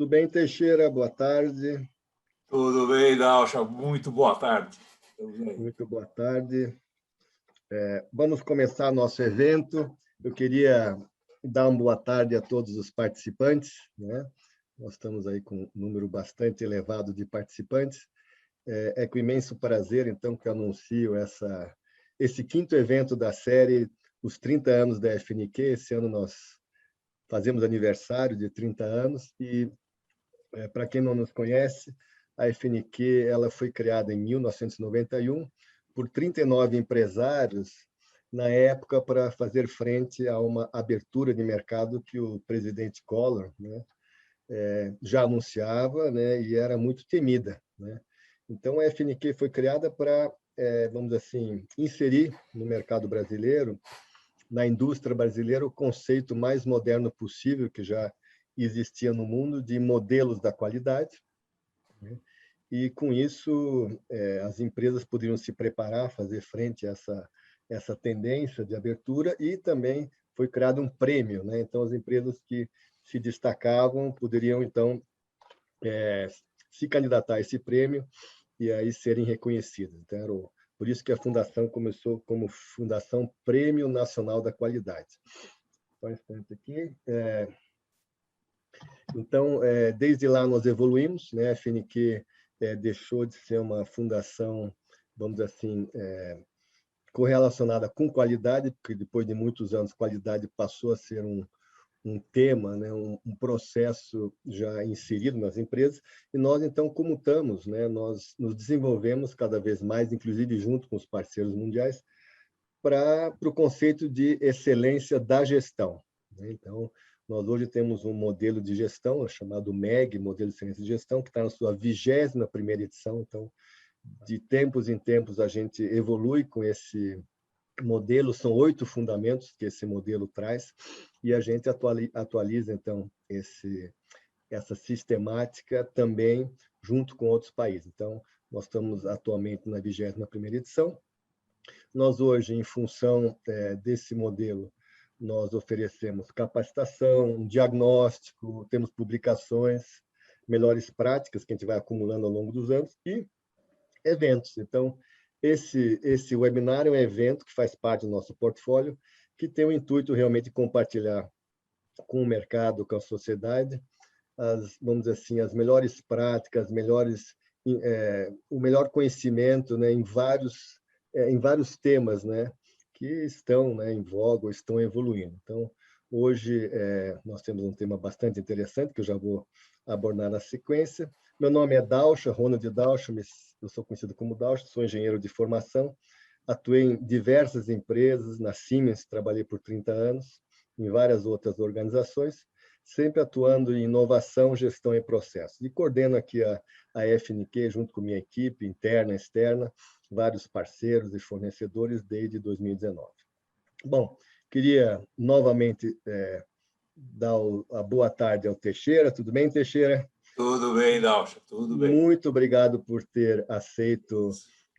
Tudo bem, Teixeira? Boa tarde. Tudo bem, Dalcha? Muito boa tarde. Muito boa tarde. Vamos começar nosso evento. Eu queria dar uma boa tarde a todos os participantes, né? Nós estamos aí com um número bastante elevado de participantes. É com imenso prazer, então, que eu anuncio esse quinto evento da série Os 30 anos da FNQ. Esse ano nós fazemos aniversário de 30 anos e, para quem não nos conhece, a FNQ ela foi criada em 1991 por 39 empresários na época para fazer frente a uma abertura de mercado que o presidente Collor, né, já anunciava, né, e era muito temida, né? Então a FNQ foi criada para, vamos assim, inserir no mercado brasileiro, na indústria brasileira, o conceito mais moderno possível que já existia no mundo de modelos da qualidade, né? E com isso as empresas poderiam se preparar, fazer frente a essa tendência de abertura, e também foi criado um prêmio, né? Então as empresas que se destacavam poderiam então se candidatar a esse prêmio e aí serem reconhecidas. Então por isso que a fundação começou como Fundação Prêmio Nacional da Qualidade. Só um instante aqui. Então, desde lá nós evoluímos, né? A FNQ deixou de ser uma fundação, vamos dizer assim, correlacionada com qualidade, porque depois de muitos anos, qualidade passou a ser um tema, né? Um processo já inserido nas empresas, e nós, então, comutamos, né? Nós nos desenvolvemos cada vez mais, inclusive junto com os parceiros mundiais, para o conceito de excelência da gestão, né? Então, nós hoje temos um modelo de gestão chamado MEG, Modelo de Excelência de Gestão, que está na sua 21ª edição. Então, de tempos em tempos, a gente evolui com esse modelo. São 8 fundamentos que esse modelo traz, e a gente atualiza, então, essa sistemática também junto com outros países. Então, nós estamos atualmente na 21ª edição. Nós hoje, em função desse modelo, nós oferecemos capacitação, diagnóstico, temos publicações, melhores práticas que a gente vai acumulando ao longo dos anos, e eventos. Então, esse webinar é um evento que faz parte do nosso portfólio, que tem o intuito realmente de compartilhar com o mercado, com a sociedade, vamos dizer assim, as melhores práticas, o melhor conhecimento, né, em vários temas, né, que estão, né, em voga ou estão evoluindo. Então, hoje nós temos um tema bastante interessante, que eu já vou abordar na sequência. Meu nome é Dalcha, Ronald Dalcha, eu sou conhecido como Dalcha, sou engenheiro de formação, atuei em diversas empresas, na Siemens trabalhei por 30 anos, em várias outras organizações, sempre atuando em inovação, gestão e processos. E coordeno aqui a FNQ, junto com minha equipe interna e externa, vários parceiros e fornecedores desde 2019. Bom, queria novamente dar a boa tarde ao Teixeira. Tudo bem, Teixeira? Tudo bem, Dalcha, tudo bem. Muito obrigado por ter aceito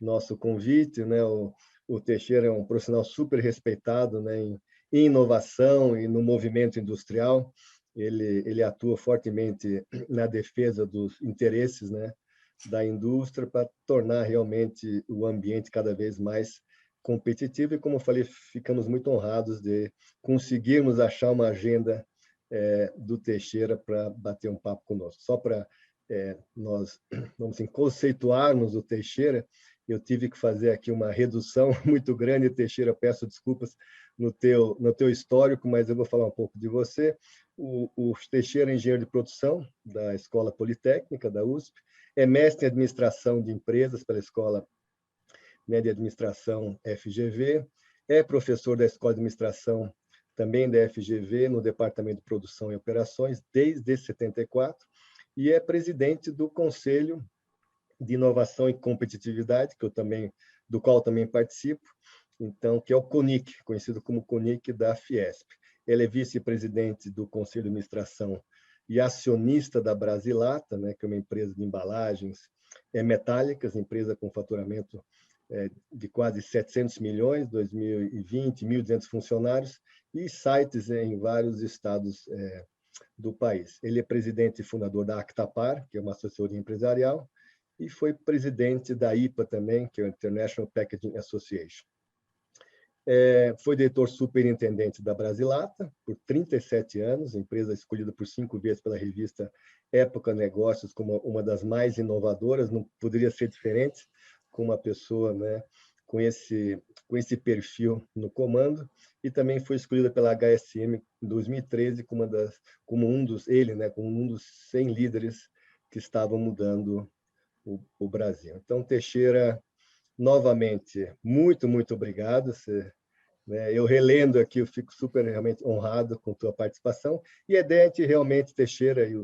nosso convite, né? O Teixeira é um profissional super respeitado, né, em inovação e no movimento industrial. Ele atua fortemente na defesa dos interesses, né, da indústria, para tornar realmente o ambiente cada vez mais competitivo. E, como eu falei, ficamos muito honrados de conseguirmos achar uma agenda do Teixeira para bater um papo conosco. Só para nós, vamos assim, conceituarmos o Teixeira, eu tive que fazer aqui uma redução muito grande. Teixeira, peço desculpas no teu histórico, mas eu vou falar um pouco de você. O Teixeira é engenheiro de produção da Escola Politécnica, da USP, é mestre em administração de empresas pela Escola, né, de Administração FGV, é professor da Escola de Administração também da FGV, no Departamento de Produção e Operações, desde 74, e é presidente do Conselho de Inovação e Competitividade, do qual também participo, então, que é o CONIC, conhecido como CONIC da Fiesp. Ele é vice-presidente do Conselho de Administração e acionista da Brasilata, né, que é uma empresa de embalagens metálicas, empresa com faturamento de quase 700 milhões, 2020, 1.200 funcionários, e sites em vários estados do país. Ele é presidente e fundador da Actapar, que é uma assessoria empresarial, e foi presidente da IPA também, que é o International Packaging Association. Foi diretor superintendente da Brasilata por 37 anos, empresa escolhida por 5 vezes pela revista Época Negócios como uma das mais inovadoras, não poderia ser diferente com uma pessoa, né, com esse perfil no comando, e também foi escolhida pela HSM em 2013 como um dos 100 líderes que estavam mudando o Brasil. Então, Teixeira, novamente, muito obrigado. Eu relendo aqui, eu fico super realmente honrado com a tua participação. E a ideia de realmente, Teixeira e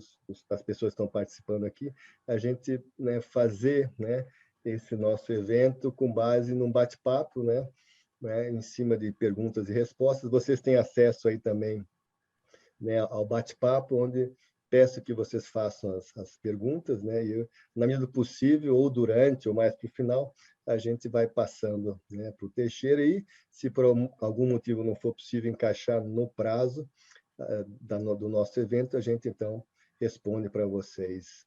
as pessoas que estão participando aqui, a gente, né, fazer, né, esse nosso evento com base num bate-papo, né, em cima de perguntas e respostas. Vocês têm acesso aí também, né, ao bate-papo, onde peço que vocês façam as perguntas, né, e eu, na medida do possível, ou durante, ou mais para o final, a gente vai passando, né, para o Teixeira, e se por algum motivo não for possível encaixar no prazo do nosso evento, a gente, então, responde para vocês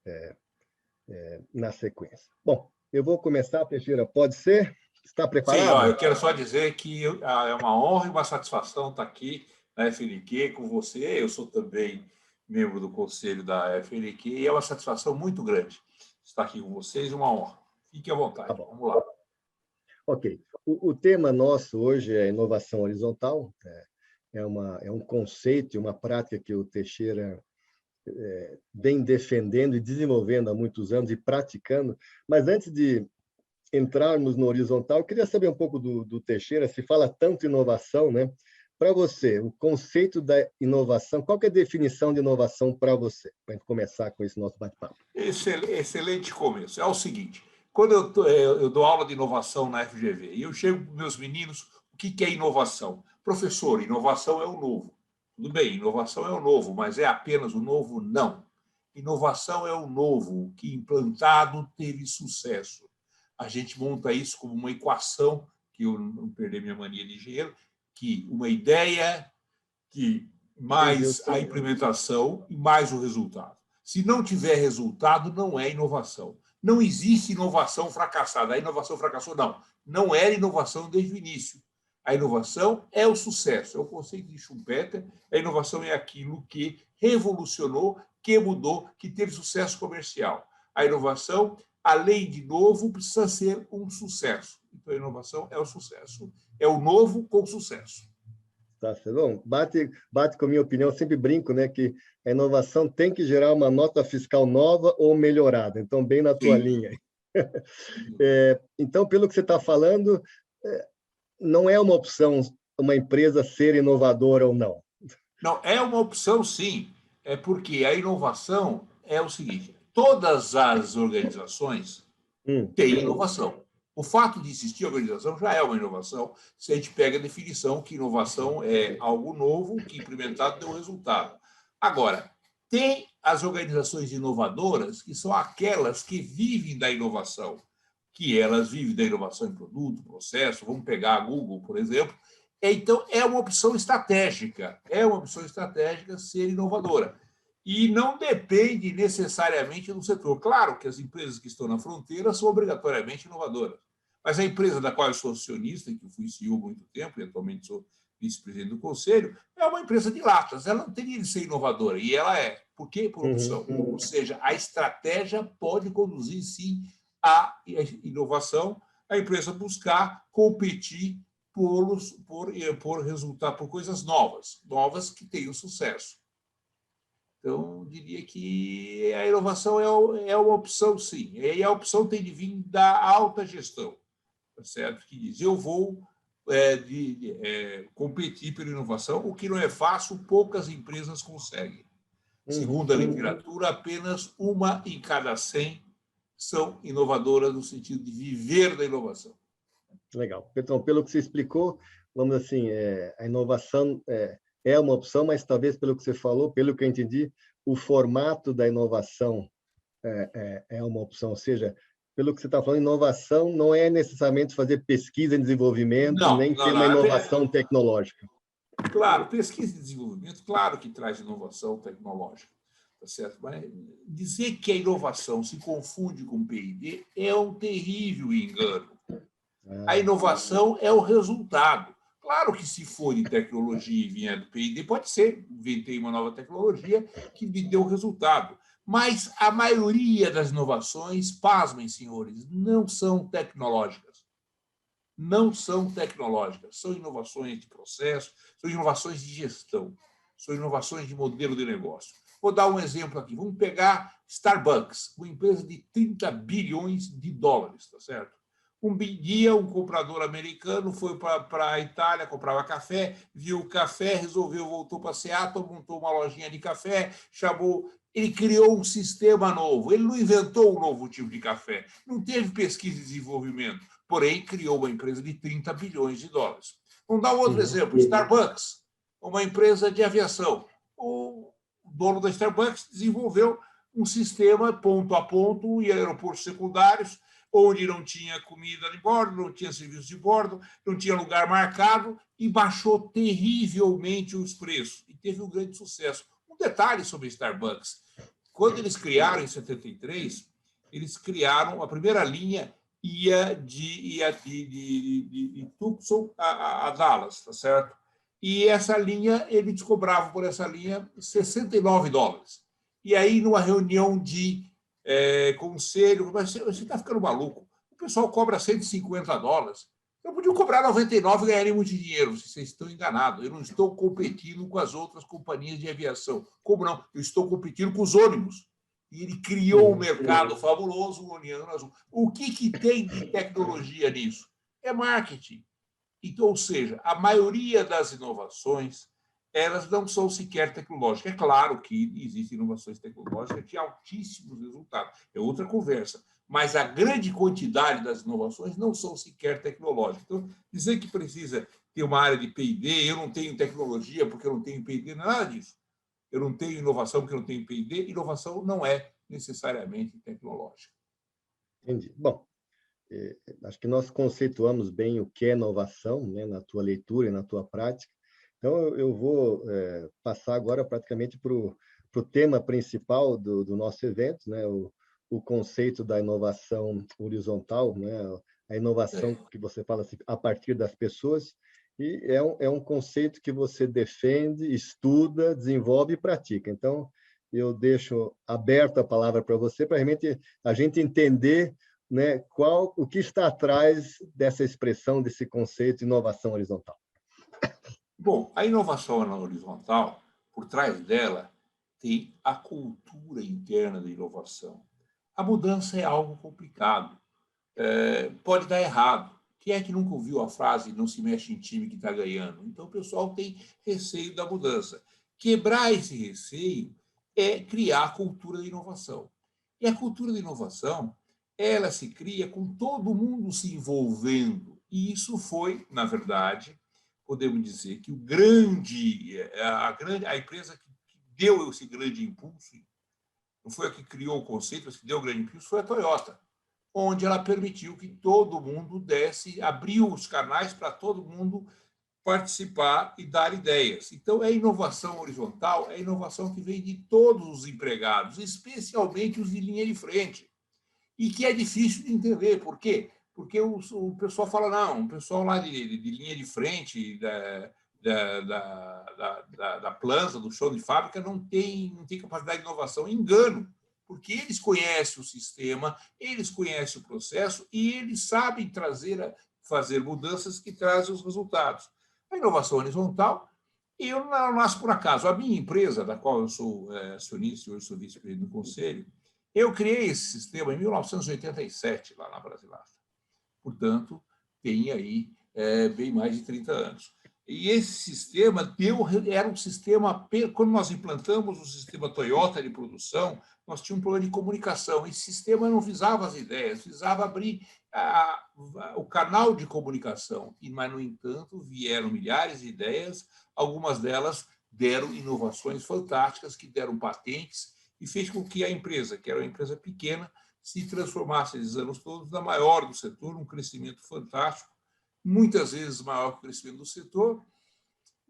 na sequência. Bom, eu vou começar, Teixeira, pode ser? Está preparado? Sim, eu quero só dizer que é uma honra e uma satisfação estar aqui na FNQ com você. Eu sou também membro do conselho da FNQ e é uma satisfação muito grande estar aqui com vocês, uma honra. Fique à vontade, Tá bom. Vamos lá. Ok. O tema nosso hoje é inovação horizontal. É um conceito e uma prática que o Teixeira vem defendendo e desenvolvendo há muitos anos e praticando. Mas antes de entrarmos no horizontal, eu queria saber um pouco do Teixeira, se fala tanto inovação, né? Para você, o conceito da inovação, qual que é a definição de inovação para você? Para a gente começar com esse nosso bate-papo. Excelente começo. É o seguinte, quando eu dou aula de inovação na FGV, e eu chego para meus meninos, o que é inovação? Professor, inovação é o novo. Tudo bem, inovação é o novo, mas é apenas o novo? Não. Inovação é o novo que, implantado, teve sucesso. A gente monta isso como uma equação, que eu não perder minha mania de engenheiro, que uma ideia, que mais a implementação e mais o resultado. Se não tiver resultado, não é inovação. Não existe inovação fracassada. A inovação fracassou, não. Não era inovação desde o início. A inovação é o sucesso, é o conceito de Schumpeter. A inovação é aquilo que revolucionou, que mudou, que teve sucesso comercial. A inovação, além de novo, precisa ser um sucesso. Então, a inovação é o sucesso. É o novo com sucesso. Tá, bom, bate com a minha opinião, eu sempre brinco, né, que a inovação tem que gerar uma nota fiscal nova ou melhorada, então bem na tua linha. Então, pelo que você está falando, não é uma opção uma empresa ser inovadora ou não. Não, é uma opção, sim, é porque a inovação é o seguinte, todas as organizações têm inovação. O fato de existir organização já é uma inovação, se a gente pega a definição que inovação é algo novo que implementado deu resultado. Agora, tem as organizações inovadoras, que são aquelas que vivem da inovação, que elas vivem da inovação em produto, processo, vamos pegar a Google, por exemplo. Então, é uma opção estratégica ser inovadora. E não depende necessariamente do setor. Claro que as empresas que estão na fronteira são obrigatoriamente inovadoras, mas a empresa da qual eu sou acionista, que eu fui CEO há muito tempo e atualmente sou vice-presidente do conselho, é uma empresa de latas. Ela não teria de ser inovadora, e ela é. Por quê? Por opção. Ou seja, a estratégia pode conduzir, sim, à inovação, a empresa buscar competir por resultar por coisas novas que tenham sucesso. Então, diria que a inovação é uma opção, sim. E a opção tem de vir da alta gestão, tá certo? Que diz, eu vou competir pela inovação, o que não é fácil, poucas empresas conseguem. Segundo a literatura, apenas 1 em cada 100 são inovadoras no sentido de viver da inovação. Legal. Então, pelo que você explicou, vamos assim, a inovação é uma opção, mas talvez pelo que você falou, pelo que eu entendi, o formato da inovação é uma opção. Ou seja, pelo que você está falando, inovação não é necessariamente fazer pesquisa em desenvolvimento, nem ter uma inovação tecnológica. Claro, pesquisa e desenvolvimento, claro que traz inovação tecnológica, tá certo? Mas dizer que a inovação se confunde com P&D é um terrível engano. A inovação é o resultado. Claro que se for de tecnologia e vier do P&D, pode ser, inventei uma nova tecnologia que me deu resultado. Mas a maioria das inovações, pasmem, senhores, não são tecnológicas. Não são tecnológicas, são inovações de processo, são inovações de gestão, são inovações de modelo de negócio. Vou dar um exemplo aqui. Vamos pegar Starbucks, uma empresa de 30 bilhões de dólares, tá certo? Um dia, um comprador americano foi para a Itália, comprava café, viu o café, resolveu, voltou para Seattle, montou uma lojinha de café, chamou... Ele criou um sistema novo. Ele não inventou um novo tipo de café, não teve pesquisa e desenvolvimento, porém criou uma empresa de 30 bilhões de dólares. Vamos dar um outro exemplo. Starbucks, uma empresa de aviação. O dono da Starbucks desenvolveu um sistema ponto a ponto em aeroportos secundários, onde não tinha comida de bordo, não tinha serviço de bordo, não tinha lugar marcado, e baixou terrivelmente os preços. E teve um grande sucesso. Um detalhe sobre Starbucks. Quando eles criaram, em 73, eles criaram a primeira linha ia de Tucson a Dallas, tá certo? E essa linha, eles cobravam por essa linha $69. E aí, numa reunião de conselho, você está ficando maluco, o pessoal cobra $150. Eu podia cobrar 99 e ganharia muito dinheiro. Vocês estão enganados. Eu não estou competindo com as outras companhias de aviação. Como não? Eu estou competindo com os ônibus. E ele criou um mercado fabuloso, o Oceano Azul. O que tem de tecnologia nisso? É marketing. Então, ou seja, a maioria das inovações, elas não são sequer tecnológicas. É claro que existem inovações tecnológicas de altíssimos resultados. É outra conversa. Mas a grande quantidade das inovações não são sequer tecnológicas. Então, dizer que precisa ter uma área de P&D, eu não tenho tecnologia porque eu não tenho P&D, não é nada disso. Eu não tenho inovação porque eu não tenho P&D. Inovação não é necessariamente tecnológica. Entendi. Bom, acho que nós conceituamos bem o que é inovação, né, na tua leitura e na tua prática. Então, eu vou passar agora praticamente para o tema principal do nosso evento, né, o conceito da inovação horizontal, né, a inovação que você fala assim, a partir das pessoas, e é um conceito que você defende, estuda, desenvolve e pratica. Então, eu deixo aberta a palavra para você, para realmente a gente entender, né, o que está atrás dessa expressão, desse conceito de inovação horizontal. Bom, a inovação horizontal, por trás dela, tem a cultura interna da inovação. A mudança é algo complicado, pode dar errado. Quem é que nunca ouviu a frase "não se mexe em time que está ganhando"? Então, o pessoal tem receio da mudança. Quebrar esse receio é criar a cultura da inovação. E a cultura da inovação, ela se cria com todo mundo se envolvendo. E isso foi, na verdade, podemos dizer que a empresa que deu esse grande impulso, não foi a que criou o conceito, mas que deu o grande impulso, foi a Toyota, onde ela permitiu que todo mundo abriu os canais para todo mundo participar e dar ideias. Então, a inovação horizontal é a inovação que vem de todos os empregados, especialmente os de linha de frente, e que é difícil de entender. Por quê? Porque o pessoal fala, não, o pessoal lá de linha de frente, da planta, do chão de fábrica, não tem capacidade de inovação. Engano, porque eles conhecem o sistema, eles conhecem o processo e eles sabem fazer mudanças que trazem os resultados. A inovação horizontal, eu não nasço por acaso. A minha empresa, da qual eu sou acionista e hoje sou vice-presidente do conselho, eu criei esse sistema em 1987, lá na Brasilasta. Portanto, tem aí bem mais de 30 anos. E esse sistema era um sistema, quando nós implantamos o sistema Toyota de produção, nós tínhamos um problema de comunicação. Esse sistema não visava as ideias, visava abrir o canal de comunicação. Mas, no entanto, vieram milhares de ideias, algumas delas deram inovações fantásticas, que deram patentes, e fez com que a empresa, que era uma empresa pequena, se transformasse esses anos todos na maior do setor, um crescimento fantástico, muitas vezes maior que o crescimento do setor,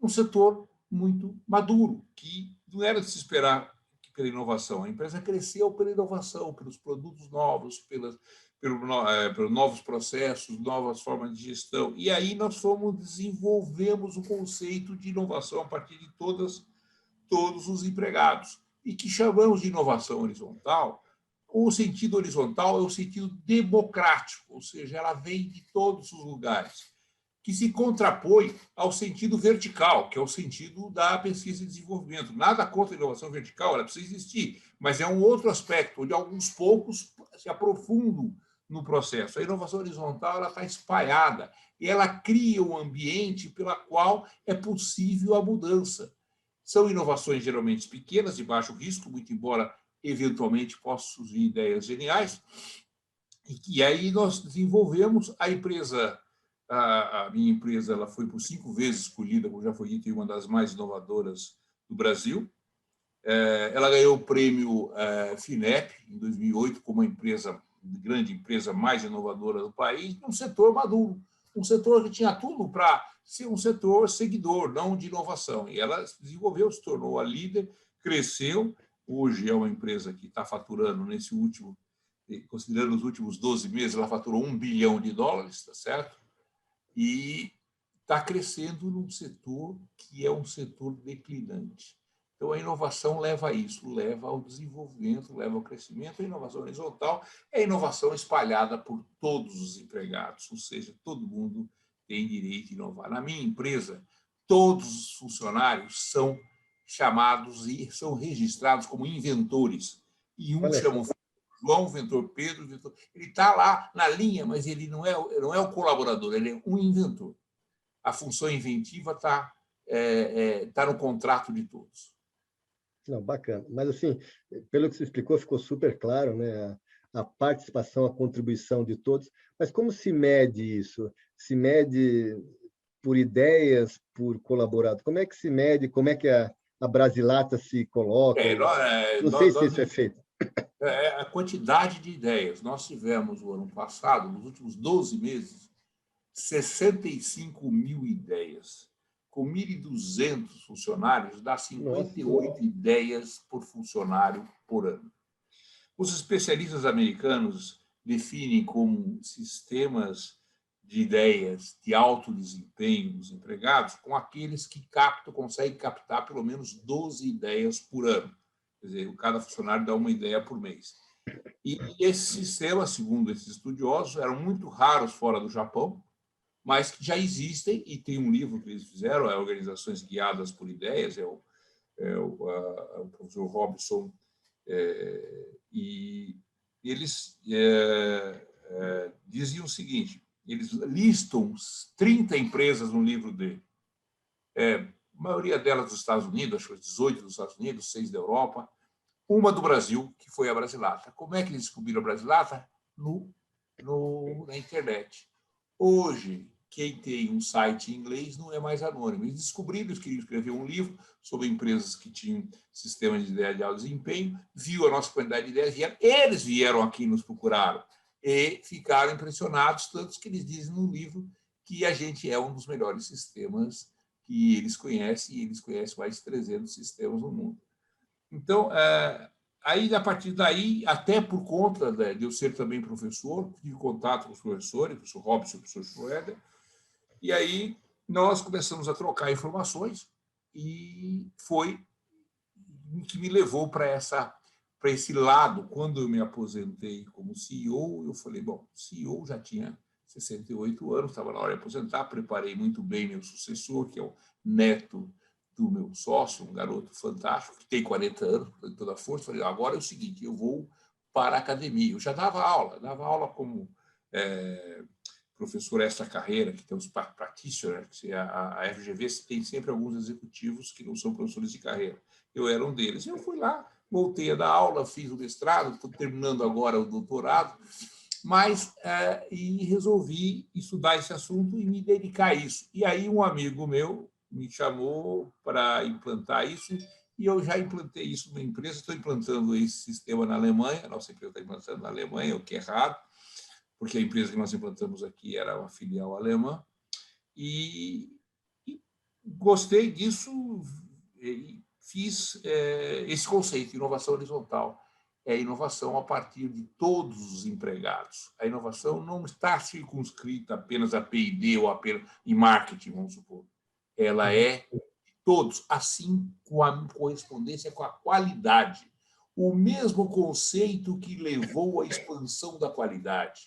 um setor muito maduro, que não era de se esperar pela inovação. A empresa cresceu pela inovação, pelos produtos novos, pelos novos processos, novas formas de gestão. E aí nós desenvolvemos o conceito de inovação a partir de todos os empregados, e que chamamos de inovação horizontal. O sentido horizontal é o sentido democrático, ou seja, ela vem de todos os lugares, que se contrapõe ao sentido vertical, que é o sentido da pesquisa e desenvolvimento. Nada contra a inovação vertical, ela precisa existir, mas é um outro aspecto, onde alguns poucos se aprofundam no processo. A inovação horizontal ela está espalhada e ela cria um ambiente pela qual é possível a mudança. São inovações geralmente pequenas, de baixo risco, muito embora eventualmente possam surgir ideias geniais. E aí nós desenvolvemos a empresa. A minha empresa ela foi por 5 vezes escolhida, como já foi dito, uma das mais inovadoras do Brasil. Ela ganhou o prêmio FINEP, em 2008, como a grande empresa mais inovadora do país, num setor maduro, um setor que tinha tudo para ser um setor seguidor, não de inovação. E ela se desenvolveu, se tornou a líder, cresceu. Hoje é uma empresa que está faturando, considerando os últimos 12 meses, ela faturou $1 bilhão, está certo? E está crescendo num setor que é um setor declinante. Então, a inovação leva a isso, leva ao desenvolvimento, leva ao crescimento. A inovação horizontal é a inovação espalhada por todos os empregados, ou seja, todo mundo tem direito a inovar. Na minha empresa, todos os funcionários são chamados e são registrados como inventores. E chama o João, ventor Pedro, ele está lá na linha, mas ele não é o colaborador, ele é um inventor. A função inventiva está no contrato de todos. Não, bacana. Mas, assim, pelo que você explicou, ficou super claro, né? A participação, a contribuição de todos. Mas como se mede isso? Se mede por ideias, por colaborador? Como é que se mede? Como é que a Brasilata se coloca? Não sei se isso é feito. A quantidade de ideias. Nós tivemos, o ano passado, nos últimos 12 meses, 65 mil ideias. Com 1.200 funcionários, dá 58 ideias por funcionário por ano. Os especialistas americanos definem como sistemas de ideias de alto desempenho dos empregados com aqueles que conseguem captar pelo menos 12 ideias por ano. Quer dizer, cada funcionário dá uma ideia por mês. E esse sistema, segundo esses estudiosos, eram muito raros fora do Japão, mas que já existem, e tem um livro que eles fizeram, Organizações Guiadas por Ideias, o professor Robson, e eles diziam o seguinte, eles listam 30 empresas no livro dele, a maioria delas dos Estados Unidos, acho que 18 dos Estados Unidos, 6 da Europa, uma do Brasil, que foi a Brasilata. Como é que eles descobriram a Brasilata? Na internet. Hoje, quem tem um site em inglês não é mais anônimo. Eles descobriram, eles queriam escrever um livro sobre empresas que tinham sistemas de ideia de alto desempenho, viu a nossa quantidade de ideias, eles vieram aqui nos procuraram e ficaram impressionados, tanto que eles dizem no livro que a gente é um dos melhores sistemas que eles conhecem, e eles conhecem mais de 300 sistemas no mundo. Então, aí, a partir daí, até por conta de eu ser também professor, tive contato com os professores, o professor Robson e o professor Schroeder, e aí nós começamos a trocar informações, e foi que me levou para esse lado. Quando eu me aposentei como CEO, eu falei, bom, CEO já tinha 68 anos, estava na hora de aposentar, preparei muito bem meu sucessor, que é o neto do meu sócio, um garoto fantástico, que tem 40 anos, com toda a força. Falei, agora é o seguinte, eu vou para a academia. Eu já dava aula como professor extra-carreira, que tem os practitioners, que a FGV tem sempre alguns executivos que não são professores de carreira. Eu era um deles. Eu fui lá, voltei a dar aula, fiz o mestrado, estou terminando agora o doutorado, mas e resolvi estudar esse assunto e me dedicar a isso. E aí um amigo meu me chamou para implantar isso, e eu já implantei isso numa empresa. Estou implantando esse sistema na Alemanha, a nossa empresa está implantando na Alemanha, o que é raro, porque a empresa que nós implantamos aqui era uma filial alemã, e gostei disso e fiz esse conceito, inovação horizontal. É inovação a partir de todos os empregados. A inovação não está circunscrita apenas a P&D ou apenas em marketing, vamos supor. Ela é de todos, assim com a correspondência com a qualidade. O mesmo conceito que levou à expansão da qualidade,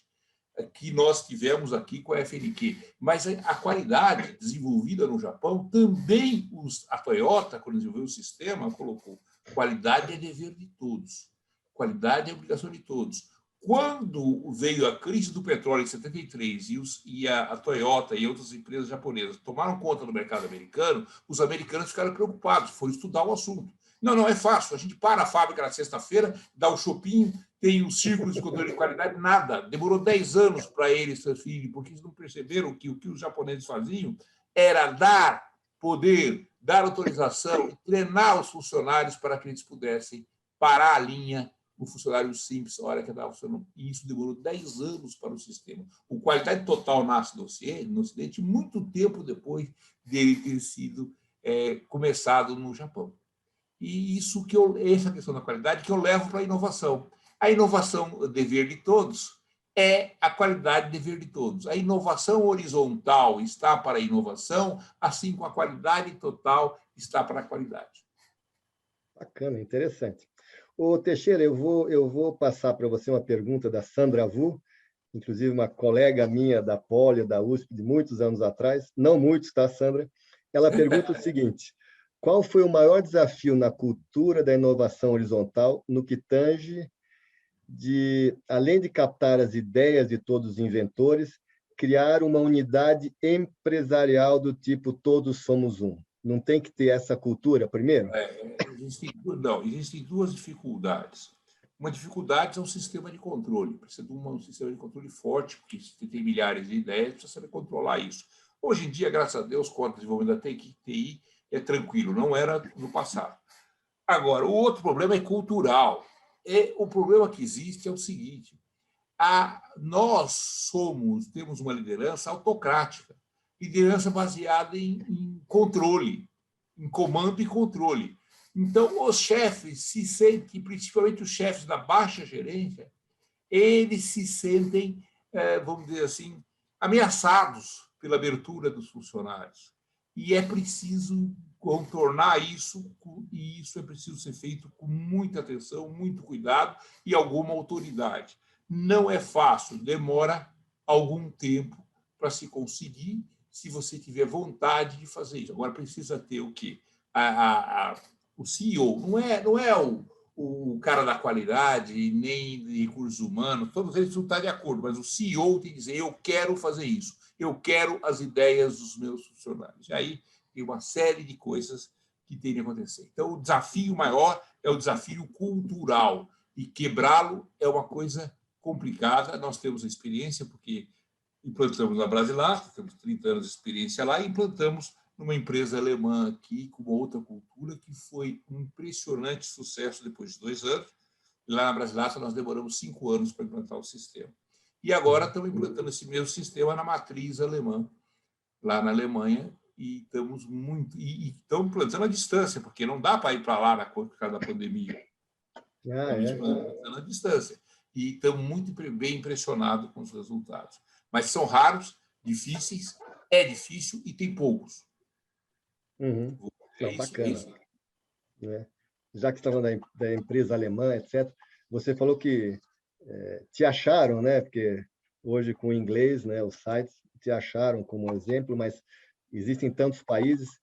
que nós tivemos aqui com a FNQ. Mas a qualidade desenvolvida no Japão, também a Toyota, quando desenvolveu o sistema, colocou qualidade é dever de todos. Qualidade é obrigação de todos. Quando veio a crise do petróleo em 73 e a Toyota e outras empresas japonesas tomaram conta do mercado americano, os americanos ficaram preocupados, foram estudar o assunto. Não, é fácil. A gente para a fábrica na sexta-feira, dá o shopping, tem os círculos de controle de qualidade, nada. Demorou 10 anos para eles transferirem, porque eles não perceberam que o que os japoneses faziam era dar poder, dar autorização e treinar os funcionários para que eles pudessem parar a linha o funcionário simples, a hora que estava funcionando. E isso demorou 10 anos para o sistema. O qualidade total nasce no Ocidente muito tempo depois dele ter sido começado no Japão. E essa questão da qualidade que eu levo para a inovação. A inovação, dever de todos, é a qualidade, dever de todos. A inovação horizontal está para a inovação, assim como a qualidade total está para a qualidade. Bacana, interessante. Ô, Teixeira, eu vou passar para você uma pergunta da Sandra Vu, inclusive uma colega minha da Poli, da USP, de muitos anos atrás, não muitos, tá, Sandra? Ela pergunta o seguinte: qual foi o maior desafio na cultura da inovação horizontal no que tange além de captar as ideias de todos os inventores, criar uma unidade empresarial do tipo todos somos um? Não tem que ter essa cultura primeiro? Existem duas dificuldades. Uma dificuldade é um sistema de controle. Precisa de um sistema de controle forte, porque se tem milhares de ideias, precisa saber controlar isso. Hoje em dia, graças a Deus, com o desenvolvimento da TI, é tranquilo, não era no passado. Agora, o outro problema é cultural. O problema que existe é o seguinte: nós temos uma liderança autocrática, liderança baseada em controle, em comando e controle. Então, os chefes se sentem, principalmente os chefes da baixa gerência, eles se sentem, vamos dizer assim, ameaçados pela abertura dos funcionários. E é preciso contornar isso, e isso é preciso ser feito com muita atenção, muito cuidado e alguma autoridade. Não é fácil, demora algum tempo para se conseguir, se você tiver vontade de fazer isso. Agora, precisa ter o quê? O CEO não é o cara da qualidade, nem de recursos humanos, todos eles não estão de acordo, mas o CEO tem que dizer: eu quero fazer isso, eu quero as ideias dos meus funcionários. E aí tem uma série de coisas que tem que acontecer. Então, o desafio maior é o desafio cultural, e quebrá-lo é uma coisa complicada. Nós temos a experiência, porque implantamos na Brasilar, temos 30 anos de experiência lá, e implantamos numa empresa alemã aqui, com uma outra cultura, que foi um impressionante sucesso depois de 2 anos. Lá na Brasilar, nós demoramos 5 anos para implantar o sistema. E agora estamos implantando esse mesmo sistema na matriz alemã, lá na Alemanha, e estamos implantando à distância, porque não dá para ir para lá por causa da pandemia. Estamos implantando à distância. E estamos muito bem impressionados com os resultados. Mas são raros, difíceis, é difícil e tem poucos. Uhum. Bacana. Já que você está falando da empresa alemã, etc., você falou que te acharam, né? Porque hoje, com o inglês, né, os sites te acharam como exemplo, mas existem tantos países.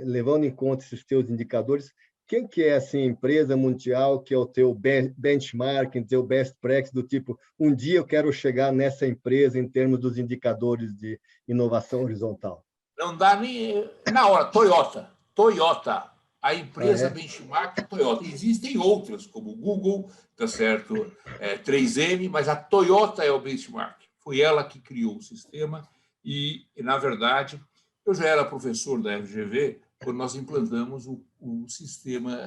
Levando em conta esses teus indicadores, quem que é assim, a empresa mundial que é o teu benchmark, o teu best practice, do tipo, um dia eu quero chegar nessa empresa em termos dos indicadores de inovação horizontal? Não dá nem na hora. Toyota. A empresa benchmark é Toyota. Existem outras, como o Google, tá certo? 3M, mas a Toyota é o benchmark. Foi ela que criou o sistema e, na verdade, eu já era professor da FGV quando nós implantamos o sistema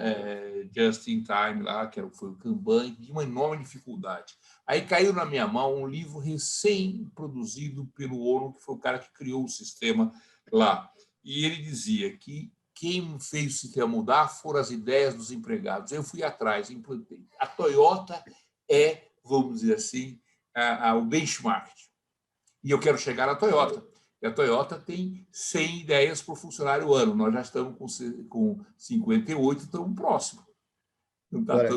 Just in Time lá, que foi o Kanban, de uma enorme dificuldade. Aí caiu na minha mão um livro recém-produzido pelo ONU, que foi o cara que criou o sistema lá. e ele dizia que quem fez o sistema mudar foram as ideias dos empregados. Eu fui atrás, implantei. A Toyota é, vamos dizer assim, o benchmark. E eu quero chegar à Toyota. E a Toyota tem 100 ideias por funcionário ano. Nós já estamos com 58, estamos próximos. Não está Agora,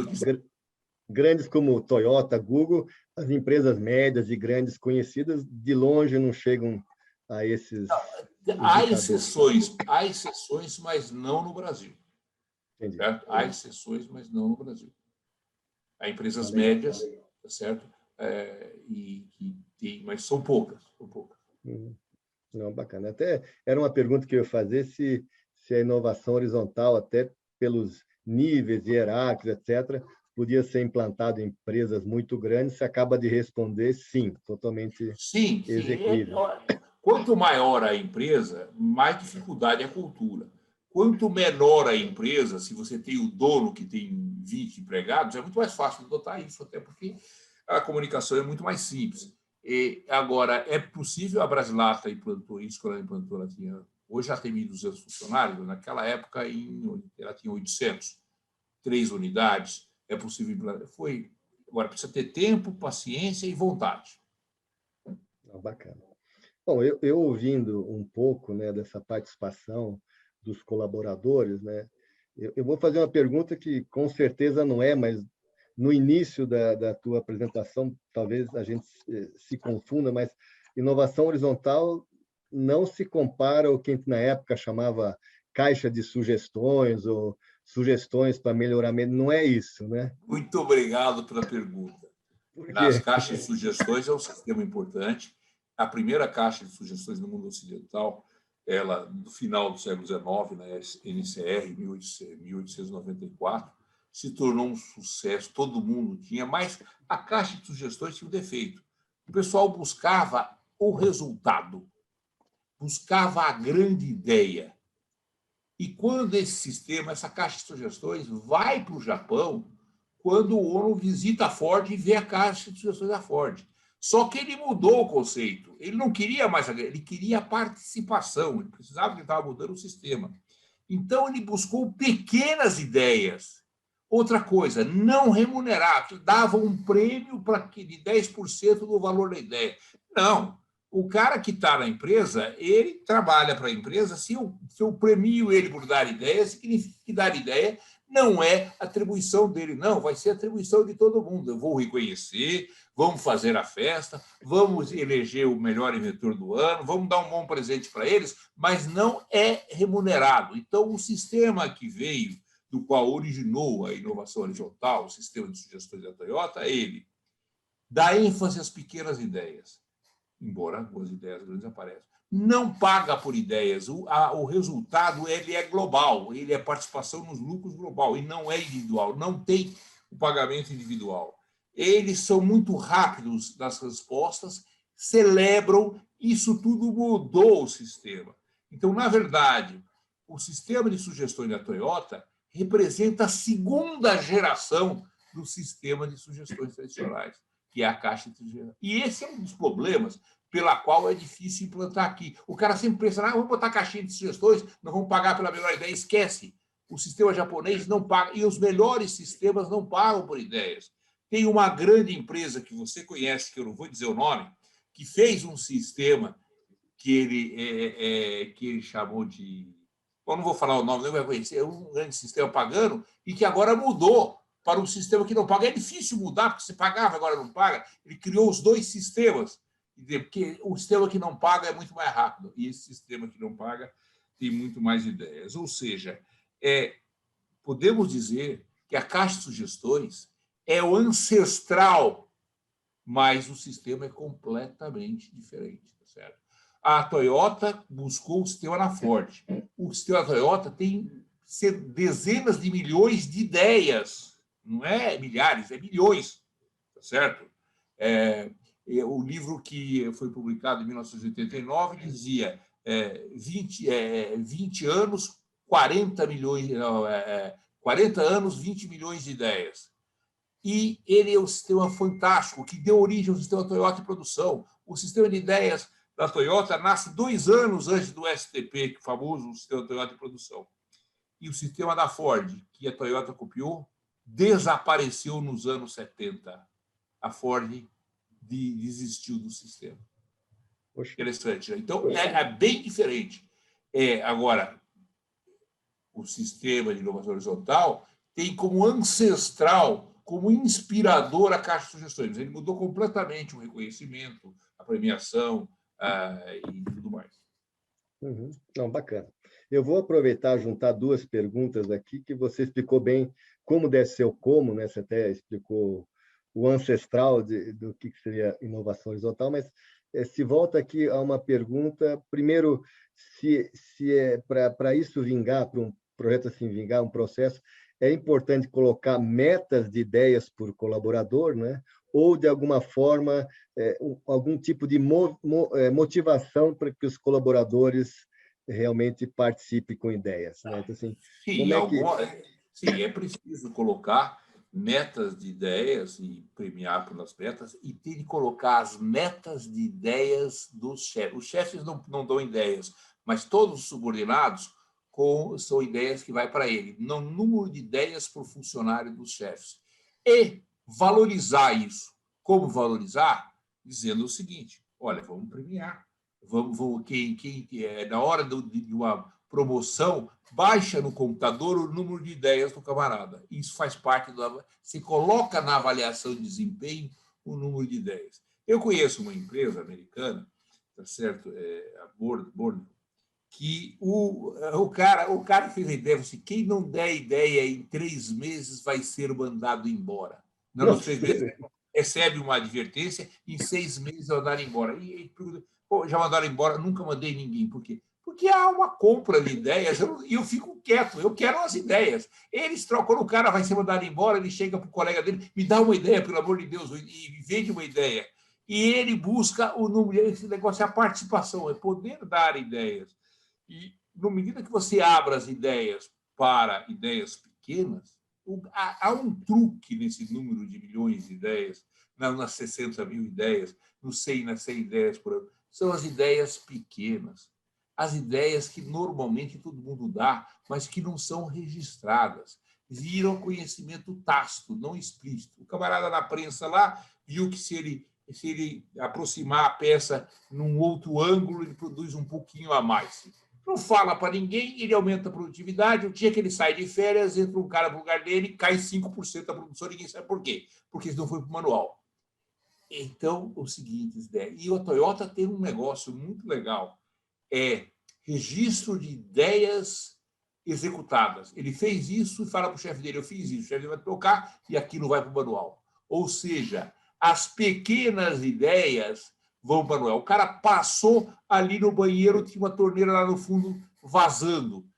grandes como Toyota, Google, as empresas médias e grandes conhecidas, de longe não chegam a esses... Há exceções, mas não no Brasil. Certo? Há exceções, mas não no Brasil. Há empresas médias, tá certo? Mas são poucas. Não, bacana. Até era uma pergunta que eu ia fazer se a inovação horizontal, até pelos níveis hierárquicos, etc., podia ser implantado em empresas muito grandes. Você acaba de responder sim, totalmente execuível. Quanto maior a empresa, mais dificuldade é a cultura. Quanto menor a empresa, se você tem o dono que tem 20 empregados, é muito mais fácil de adotar isso, até porque a comunicação é muito mais simples. Agora, é possível, a Brasilata implantou isso, quando ela implantou, ela tinha, hoje já tem 1.200 funcionários, naquela época ela tinha 800, 3 unidades, é possível implantar. Agora, precisa ter tempo, paciência e vontade. Bacana. Bom, eu ouvindo um pouco, né, dessa participação dos colaboradores, né, eu vou fazer uma pergunta que com certeza não é, mas no início da tua apresentação, talvez a gente se confunda, mas inovação horizontal não se compara ao que na época chamava caixa de sugestões ou sugestões para melhoramento. Não é isso, né? Muito obrigado pela pergunta. As caixas de sugestões é um sistema importante. A primeira caixa de sugestões no mundo ocidental, ela do final do século XIX, na NCR, 1894, se tornou um sucesso, todo mundo tinha, mas a caixa de sugestões tinha um defeito. O pessoal buscava o resultado, buscava a grande ideia. E quando esse sistema, essa caixa de sugestões, vai para o Japão, quando o ONU visita a Ford e vê a caixa de sugestões da Ford. Só que ele mudou o conceito. Ele não queria mais, ele queria a participação, ele precisava que estava mudando o sistema. Então, ele buscou pequenas ideias. Outra coisa, não remunerado, dava um prêmio de 10% do valor da ideia. Não, o cara que está na empresa, ele trabalha para a empresa, se eu premio ele por dar ideia, significa que dar ideia não é atribuição dele, não, vai ser atribuição de todo mundo. Eu vou reconhecer, vamos fazer a festa, vamos eleger o melhor inventor do ano, vamos dar um bom presente para eles, mas não é remunerado. Então, o sistema que veio, do qual originou a inovação horizontal, o sistema de sugestões da Toyota, ele dá ênfase às pequenas ideias, embora algumas ideias grandes apareçam. Não paga por ideias, o resultado ele é global, ele é participação nos lucros global, e não é individual, não tem o pagamento individual. Eles são muito rápidos nas respostas, celebram, isso tudo mudou o sistema. Então, na verdade, o sistema de sugestões da Toyota representa a segunda geração do sistema de sugestões tradicionais, que é a caixa de sugestões. E esse é um dos problemas pela qual é difícil implantar aqui. O cara sempre pensa, vamos botar caixinha de sugestões, não vamos pagar pela melhor ideia. Esquece. O sistema japonês não paga, e os melhores sistemas não pagam por ideias. Tem uma grande empresa que você conhece, que eu não vou dizer o nome, que fez um sistema que ele chamou de... Eu não vou falar o nome, não vai conhecer, é um grande sistema pagando, e que agora mudou para um sistema que não paga. É difícil mudar, porque você pagava, agora não paga. Ele criou os dois sistemas, porque o sistema que não paga é muito mais rápido, e esse sistema que não paga tem muito mais ideias. Ou seja, podemos dizer que a caixa de sugestões é o ancestral, mas o sistema é completamente diferente, tá certo? A Toyota buscou o sistema na Ford. O sistema da Toyota tem dezenas de milhões de ideias, não é milhares, é milhões, tá certo? O livro que foi publicado em 1989 dizia 20 anos, 40 milhões, 40 anos, 20 milhões de ideias. E ele é um sistema fantástico, que deu origem ao sistema Toyota de produção. O sistema de ideias da Toyota nasce 2 anos antes do STP, que é o famoso sistema Toyota de produção. E o sistema da Ford, que a Toyota copiou, desapareceu nos anos 70. A Ford desistiu do sistema. Poxa. Interessante, né? Então, é bem diferente. Agora, o sistema de inovação horizontal tem como ancestral, como inspirador a Caixa de Sugestões. Ele mudou completamente o reconhecimento, a premiação e tudo mais. Uhum. Não, bacana. Eu vou aproveitar e juntar 2 perguntas aqui, que você explicou bem como deve ser o como, né? Você até explicou o ancestral do que seria inovação horizontal, mas se volta aqui a uma pergunta, primeiro, se é para isso vingar, para um projeto assim vingar, um processo, é importante colocar metas de ideias por colaborador, né? Ou, de alguma forma, algum tipo de motivação para que os colaboradores realmente participem com ideias, né? Então, assim, sim, sim, é preciso colocar metas de ideias e premiar pelas metas, e tem que colocar as metas de ideias dos chefes. Os chefes não dão ideias, mas todos os subordinados são ideias que vai para ele. Não número de ideias por funcionário dos chefes. E valorizar isso. Como valorizar? Dizendo o seguinte: olha, vamos premiar. Na hora de uma promoção, baixa no computador o número de ideias do camarada. Isso faz parte se coloca na avaliação de desempenho o número de ideias. Eu conheço uma empresa americana, tá certo? A Born, que o cara fez a ideia, assim, quem não der ideia em 3 meses vai ser mandado embora. Não, nos 3 meses recebe uma advertência, em 6 meses vai mandar embora. E já mandaram embora, nunca mandei ninguém. Por quê? Porque há uma compra de ideias e eu fico quieto, eu quero as ideias. Eles trocam, quando o cara vai ser mandado embora, ele chega para o colega dele, me dá uma ideia, pelo amor de Deus, e vende uma ideia. E ele busca o número, esse negócio é a participação, é poder dar ideias. E, na medida que você abra as ideias para ideias pequenas, há um truque nesse número de milhões de ideias, nas 60 mil ideias, nas 100 ideias por ano. São as ideias pequenas, as ideias que normalmente todo mundo dá, mas que não são registradas. Viram conhecimento tácito, não explícito. O camarada na prensa lá viu que se ele aproximar a peça num outro ângulo, ele produz um pouquinho a mais. Não fala para ninguém, ele aumenta a produtividade. O dia que ele sai de férias, entra um cara no lugar dele, cai 5% da produção, ninguém sabe por quê. Porque isso não foi para o manual. Então, o seguinte, e a Toyota tem um negócio muito legal, registro de ideias executadas. Ele fez isso e fala para o chefe dele, eu fiz isso, o chefe dele vai tocar e aquilo vai para o manual. Ou seja, as pequenas ideias vão para o manual. O cara passou ali no banheiro, tinha uma torneira lá no fundo vazando.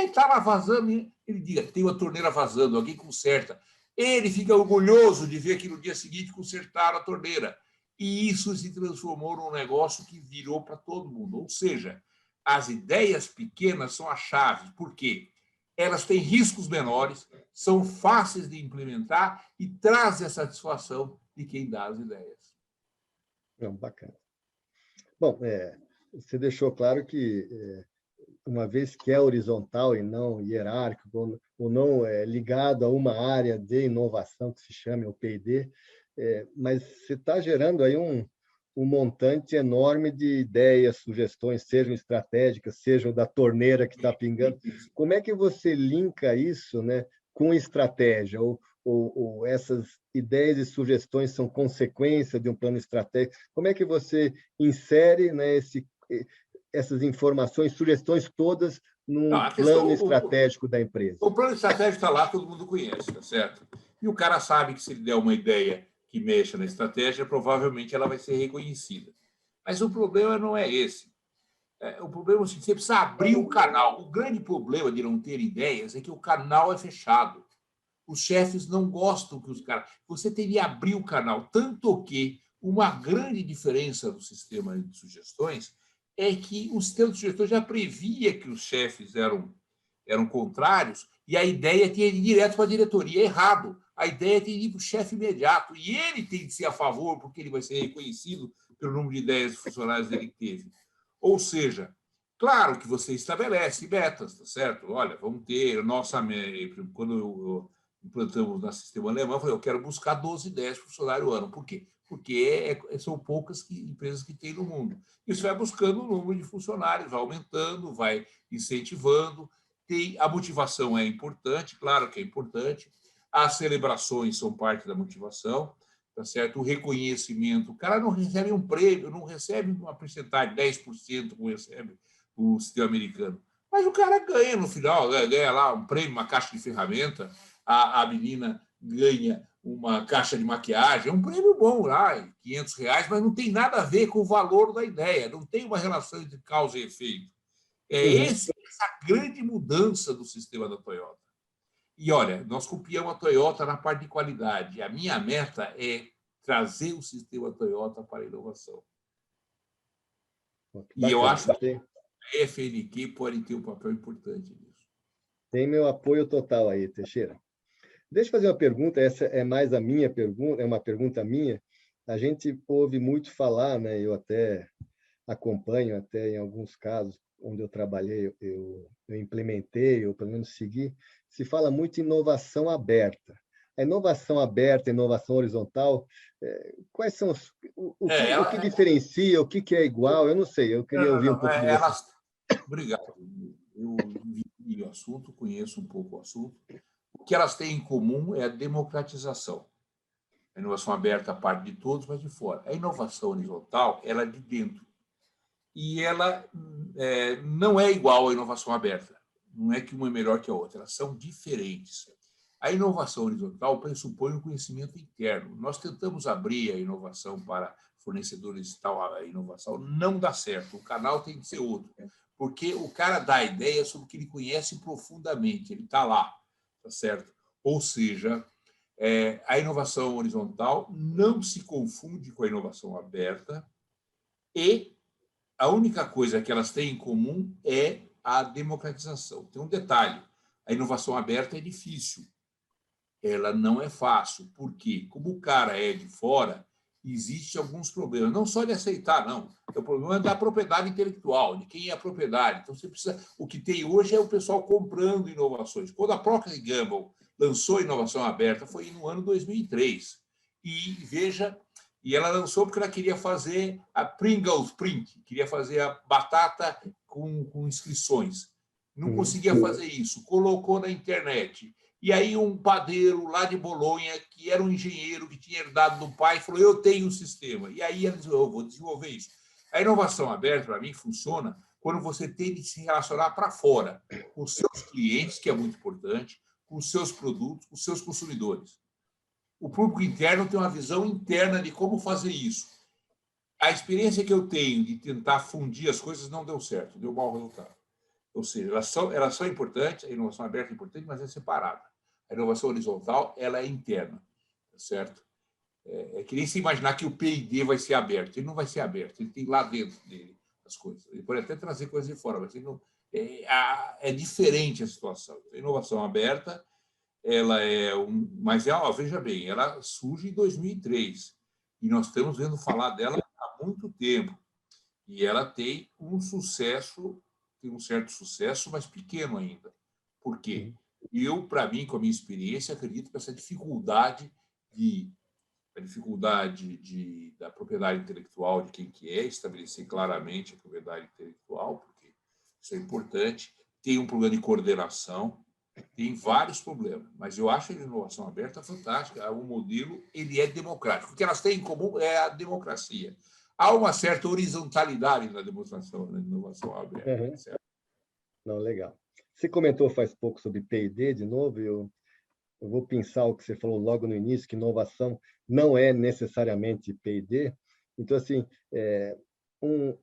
Estava vazando, ele diga, tem uma torneira vazando, alguém conserta. Ele fica orgulhoso de ver que no dia seguinte consertaram a torneira. E isso se transformou num negócio que virou para todo mundo. Ou seja, as ideias pequenas são a chave. Por quê? Elas têm riscos menores, são fáceis de implementar e trazem a satisfação de quem dá as ideias. Bacana. Bom, você deixou claro que, uma vez que é horizontal e não hierárquico, ou não ligado a uma área de inovação que se chama o P&D, mas você está gerando aí um montante enorme de ideias, sugestões, sejam estratégicas, sejam da torneira que está pingando. Como é que você linka isso, né, com estratégia? Ou essas ideias e sugestões são consequência de um plano estratégico? Como é que você insere, né, essas informações, sugestões todas num plano estratégico da empresa? O plano estratégico está lá, todo mundo conhece, tá certo? E o cara sabe que se ele der uma ideia que mexa na estratégia, provavelmente ela vai ser reconhecida. Mas o problema não é esse. O problema é o seguinte, você precisa abrir o canal. O grande problema de não ter ideias é que o canal é fechado. Os chefes não gostam que os caras... Você teria que abrir o canal. Tanto que uma grande diferença do sistema de sugestões é que o sistema de sugestões já previa que os chefes eram contrários e a ideia tinha de ir direto para a diretoria. É errado. A ideia tem de ir para o chefe imediato. E ele tem de ser a favor, porque ele vai ser reconhecido pelo número de ideias de funcionários dele que teve. Ou seja, claro que você estabelece metas, tá certo? Olha, vamos ter nossa... Quando implantamos no sistema alemão, eu falei, eu quero buscar 12 ideias por funcionário ao ano. Por quê? Porque são poucas empresas que tem no mundo. Isso vai buscando o número de funcionários, vai aumentando, vai incentivando. A motivação é importante, claro que é importante. As celebrações são parte da motivação, tá certo? O reconhecimento. O cara não recebe um prêmio, não recebe uma porcentagem, 10% como recebe o sistema americano. Mas o cara ganha no final, ganha lá um prêmio, uma caixa de ferramenta, a menina ganha uma caixa de maquiagem, é um prêmio bom lá, R$ 500, mas não tem nada a ver com o valor da ideia, não tem uma relação entre causa e efeito. Essa grande mudança do sistema da Toyota. E, olha, nós copiamos a Toyota na parte de qualidade. A minha meta é trazer o sistema Toyota para a inovação. E eu acho que a FNQ pode ter um papel importante nisso. Tem meu apoio total aí, Teixeira. Deixa eu fazer uma pergunta, essa é mais a minha pergunta, é uma pergunta minha. A gente ouve muito falar, né? Eu até acompanho, até em alguns casos onde eu trabalhei, eu implementei, ou pelo menos segui, se fala muito em inovação aberta. A inovação aberta, a inovação horizontal, quais são o que diferencia, o que é igual? Eu não sei, eu queria ouvir um pouco de você. Obrigado. Eu vi o assunto, conheço um pouco o assunto. O que elas têm em comum é a democratização. A inovação aberta parte de todos, mas de fora. A inovação horizontal, ela é de dentro. E ela não é igual à inovação aberta. Não é que uma é melhor que a outra. Elas são diferentes. A inovação horizontal pressupõe um conhecimento interno. Nós tentamos abrir a inovação para fornecedores de tal inovação. Não dá certo. O canal tem que ser outro. Porque o cara dá a ideia sobre o que ele conhece profundamente. Ele está lá. Tá certo? Ou seja, a inovação horizontal não se confunde com a inovação aberta e a única coisa que elas têm em comum é a democratização. Tem um detalhe, a inovação aberta é difícil, ela não é fácil, porque como o cara é de fora, existem alguns problemas, não só de aceitar, não. O problema é da propriedade intelectual, de quem é a propriedade. Então, você precisa. O que tem hoje é o pessoal comprando inovações. Quando a Procter & Gamble lançou a inovação aberta, foi no ano 2003. E, veja, ela lançou porque ela queria fazer a Pringles Print, queria fazer a batata com inscrições. Não conseguia fazer isso, colocou na internet. E aí um padeiro lá de Bolonha, que era um engenheiro que tinha herdado do pai, falou, eu tenho um sistema. E aí ele disse, eu vou desenvolver isso. A inovação aberta, para mim, funciona quando você tem de se relacionar para fora, com os seus clientes, que é muito importante, com os seus produtos, com os seus consumidores. O público interno tem uma visão interna de como fazer isso. A experiência que eu tenho de tentar fundir as coisas não deu certo, deu mau resultado. Ou seja, elas são importantes, a inovação aberta é importante, mas é separada. A inovação horizontal, ela é interna, certo? É que nem se imaginar que o P&D vai ser aberto. Ele não vai ser aberto, ele tem lá dentro dele as coisas. Ele pode até trazer coisas de fora, mas ele não, é diferente a situação. A inovação aberta, ela é mas veja bem, ela surge em 2003 e nós estamos vendo falar dela há muito tempo. E ela tem um certo sucesso, mas pequeno ainda. Por quê? Eu, para mim, com a minha experiência, acredito que essa dificuldade da propriedade intelectual de quem que é, estabelecer claramente a propriedade intelectual, porque isso é importante, tem um problema de coordenação, tem vários problemas, mas eu acho a inovação aberta fantástica. O modelo ele é democrático. O que elas têm em comum é a democracia. Há uma certa horizontalidade na demonstração, na inovação aberta. Certo? Não, legal. Você comentou faz pouco sobre P&D, de novo, eu vou pensar o que você falou logo no início, que inovação não é necessariamente P&D. Então, assim,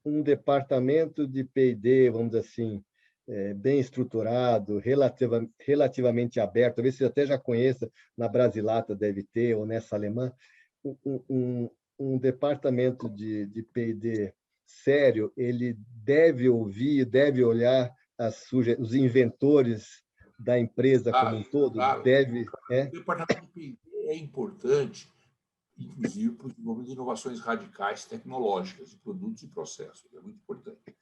um departamento de P&D, vamos dizer assim, bem estruturado, relativamente aberto, talvez você até já conheça, na Brasilata deve ter, ou nessa alemã, um departamento de P&D sério, ele deve ouvir, deve olhar os inventores da empresa como um todo, claro. deve... O departamento de P&D é importante inclusive para o desenvolvimento de inovações radicais tecnológicas, de produtos e processos. É muito importante.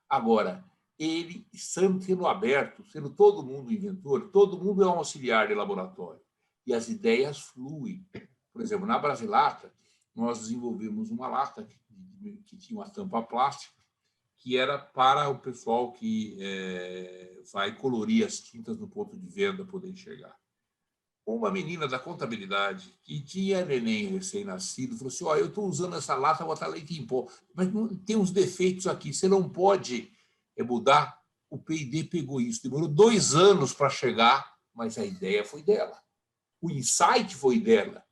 Agora, ele, sendo aberto, sendo todo mundo inventor, todo mundo é um auxiliar de laboratório. E as ideias fluem. Por exemplo, na Brasilata, nós desenvolvemos uma lata que tinha uma tampa plástica, que era para o pessoal que vai colorir as tintas no ponto de venda poder enxergar. Uma menina da contabilidade que tinha neném recém-nascido falou assim: eu estou usando essa lata para botar leite em pó, mas tem uns defeitos aqui, você não pode mudar. O P&D pegou isso, demorou 2 anos para chegar, mas a ideia foi dela. O insight foi dela.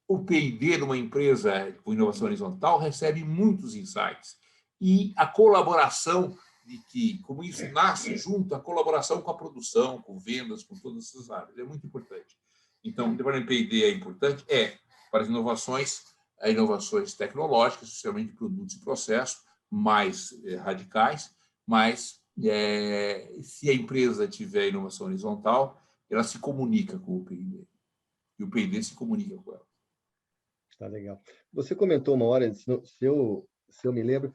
O P&D, numa empresa com inovação horizontal, recebe muitos insights. E a colaboração de que, como isso nasce junto, a colaboração com a produção, com vendas, com todas essas áreas, é muito importante. Então, o departamento de P&D é importante? Para as inovações tecnológicas, especialmente produtos e processos mais radicais, mas se a empresa tiver inovação horizontal, ela se comunica com o P&D. E o P&D se comunica com ela. Tá legal. Você comentou uma hora, se eu me lembro,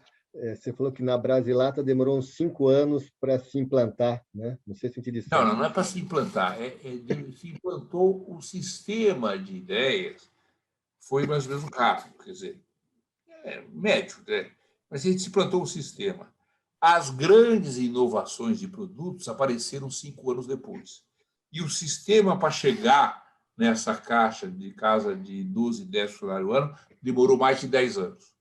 você falou que na Brasilata demorou uns 5 anos para se implantar, né? Não sei se eu entendi certo. Não é para se implantar. Se implantou o sistema de ideias, foi mais ou menos rápido, quer dizer, médio, né? Mas a gente se implantou o sistema. As grandes inovações de produtos apareceram 5 anos depois. E o sistema para chegar nessa caixa de casa de 12, 10 funcionários ao ano demorou mais de 10 anos.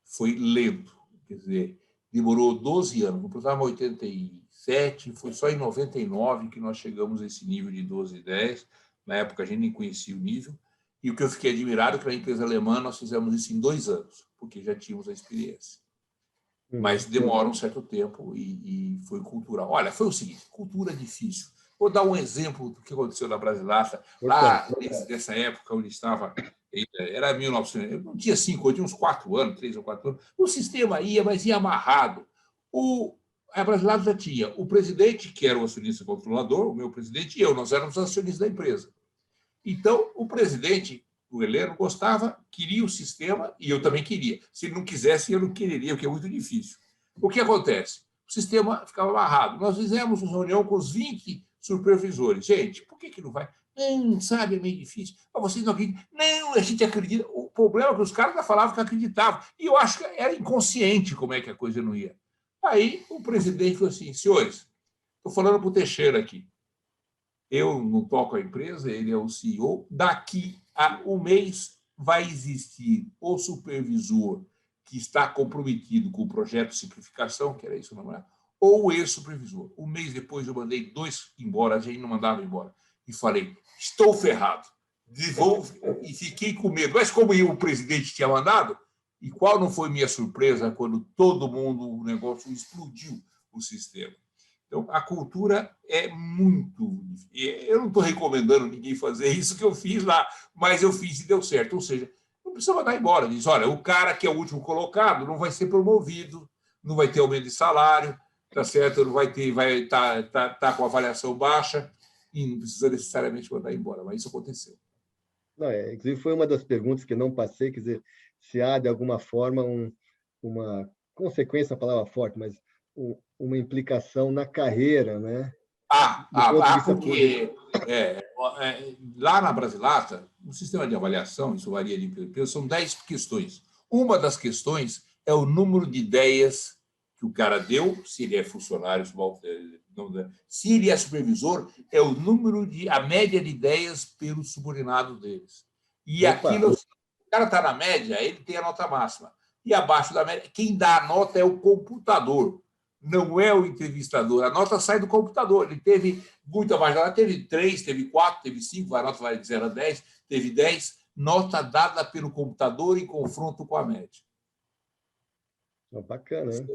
Foi lento, quer dizer, demorou 12 anos. Nós estávamos em 87, foi só em 99 que nós chegamos a esse nível de 12 e 10. Na época, a gente nem conhecia o nível. E o que eu fiquei admirado é que na empresa alemã nós fizemos isso em 2 anos, porque já tínhamos a experiência. Mas demora um certo tempo e foi cultural. Olha, foi o seguinte, cultura difícil. Vou dar um exemplo do que aconteceu na Brasilata, lá nessa época onde estava, era 1900, eu não tinha 5, eu tinha uns 4 anos, 3 ou 4 anos. O sistema ia, mas ia amarrado. A Brasilata já tinha o presidente, que era o acionista controlador, o meu presidente e eu, nós éramos acionistas da empresa. Então, o presidente, o Heleno, gostava, queria o sistema, e eu também queria. Se ele não quisesse, eu não quereria, porque é muito difícil. O que acontece? O sistema ficava amarrado. Nós fizemos uma reunião com os 20 supervisores. Gente, por que não vai? Não, sabe, é meio difícil. Mas vocês não acreditam? Não, a gente acredita. O problema é que os caras já falavam que acreditavam. E eu acho que era inconsciente como é que a coisa não ia. Aí o presidente falou assim: senhores, estou falando para o Teixeira aqui. Eu não toco a empresa, ele é o CEO. Daqui a um mês vai existir o supervisor que está comprometido com o projeto de simplificação, que era isso, não é? Ou o ex-supervisor. Um mês depois eu mandei 2 embora, a gente não mandava embora. E falei, estou ferrado. Devolvo, e fiquei com medo. Mas como o presidente tinha mandado, e qual não foi minha surpresa quando todo mundo, o negócio explodiu o sistema. Então, a cultura é muito... Eu não estou recomendando ninguém fazer isso que eu fiz lá, mas eu fiz e deu certo. Ou seja, não precisa mandar embora. Diz, olha, o cara que é o último colocado não vai ser promovido, não vai ter aumento de salário, tá certo? Não vai estar com avaliação baixa e não precisa necessariamente mandar embora, mas isso aconteceu. Não, inclusive, foi uma das perguntas que não passei, quer dizer, se há, de alguma forma, uma consequência, a palavra forte, mas uma implicação na carreira, né? Porque lá na Brasilata, no sistema de avaliação, isso varia de empresa, são 10 questões. Uma das questões é o número de ideias que o cara deu, se ele é funcionário, se ele é supervisor, é o número a média de ideias pelos subordinados deles. E aquilo, se o cara está na média, ele tem a nota máxima. E abaixo da média, quem dá a nota é o computador. Não é o entrevistador. A nota sai do computador. Ele teve muita mais. Ela teve 3, teve 4, teve 5, a nota vai de 0 a 10, teve 10. Nota dada pelo computador em confronto com a média. Bacana, hein?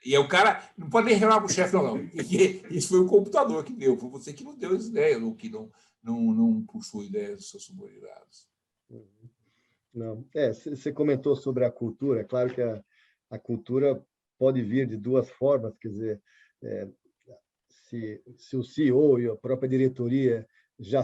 E o cara não pode nem reclamar para o chefe, não. Porque isso foi o computador que deu. Foi você que não deu as ideias, ou que não puxou ideias dos seus subordinados. Não. Você comentou sobre a cultura. É claro que a cultura pode vir de 2 formas, quer dizer, se o CEO e a própria diretoria já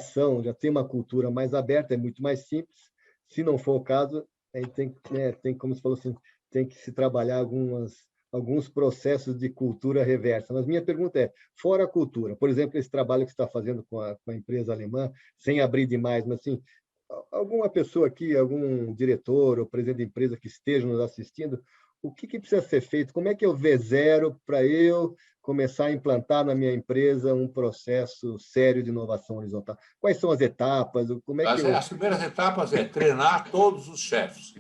têm uma cultura mais aberta, é muito mais simples. Se não for o caso, aí tem, né, tem, como você falou assim, tem que se trabalhar alguns processos de cultura reversa. Mas minha pergunta é, fora a cultura, por exemplo, esse trabalho que você está fazendo com a empresa alemã, sem abrir demais, mas assim, alguma pessoa aqui, algum diretor ou presidente de empresa que esteja nos assistindo, o que precisa ser feito? Como é que eu V0 para eu começar a implantar na minha empresa um processo sério de inovação horizontal? Quais são as etapas? Como é que eu... As primeiras etapas é treinar todos os chefes.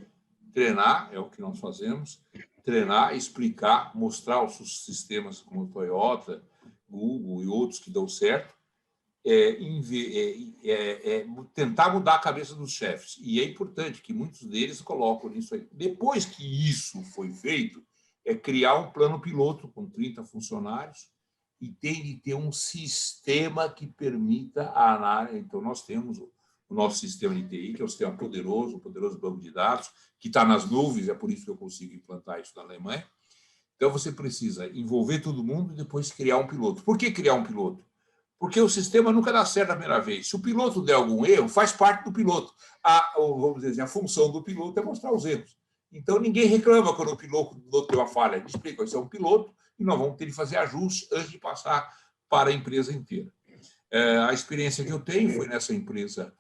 Treinar é o que nós fazemos, treinar, explicar, mostrar os sistemas como Toyota, Google e outros que dão certo, tentar mudar a cabeça dos chefes. E é importante que muitos deles colocam nisso aí. Depois que isso foi feito, é criar um plano piloto com 30 funcionários e tem de ter um sistema que permita a análise. Então, nós temos o nosso sistema de TI, que é um sistema poderoso, um poderoso banco de dados, que está nas nuvens, é por isso que eu consigo implantar isso na Alemanha. Então, você precisa envolver todo mundo e depois criar um piloto. Por que criar um piloto? Porque o sistema nunca dá certo a primeira vez. Se o piloto der algum erro, faz parte do piloto. Vamos dizer, a função do piloto é mostrar os erros. Então, ninguém reclama quando o piloto tem uma falha. Ele explica, isso é um piloto e nós vamos ter que fazer ajustes antes de passar para a empresa inteira. A experiência que eu tenho foi nessa empresa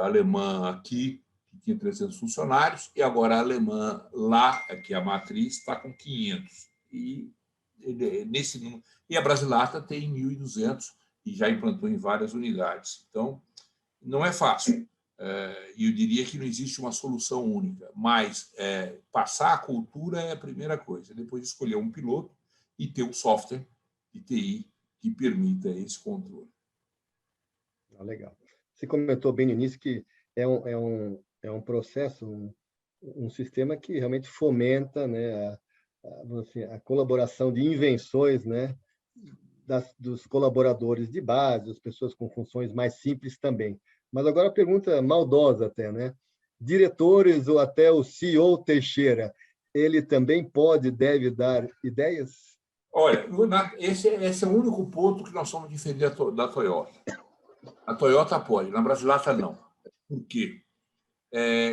alemã aqui, que tinha 300 funcionários, e agora a alemã lá, que é a matriz, está com 500. E a Brasilata tem 1.200 e já implantou em várias unidades. Então, não é fácil. E eu diria que não existe uma solução única, mas passar a cultura é a primeira coisa. Depois escolher um piloto e ter um software de TI que permita esse controle. Legal. Você comentou bem no início que é um processo, um sistema que realmente fomenta, né, a colaboração de invenções, né, dos colaboradores de base, as pessoas com funções mais simples também. Mas agora a pergunta maldosa até, né? Diretores ou até o CEO Teixeira, ele também pode, deve dar ideias? Olha, esse é o único ponto que nós somos diferentes da Toyota. A Toyota pode, na Brasilata não. Por quê?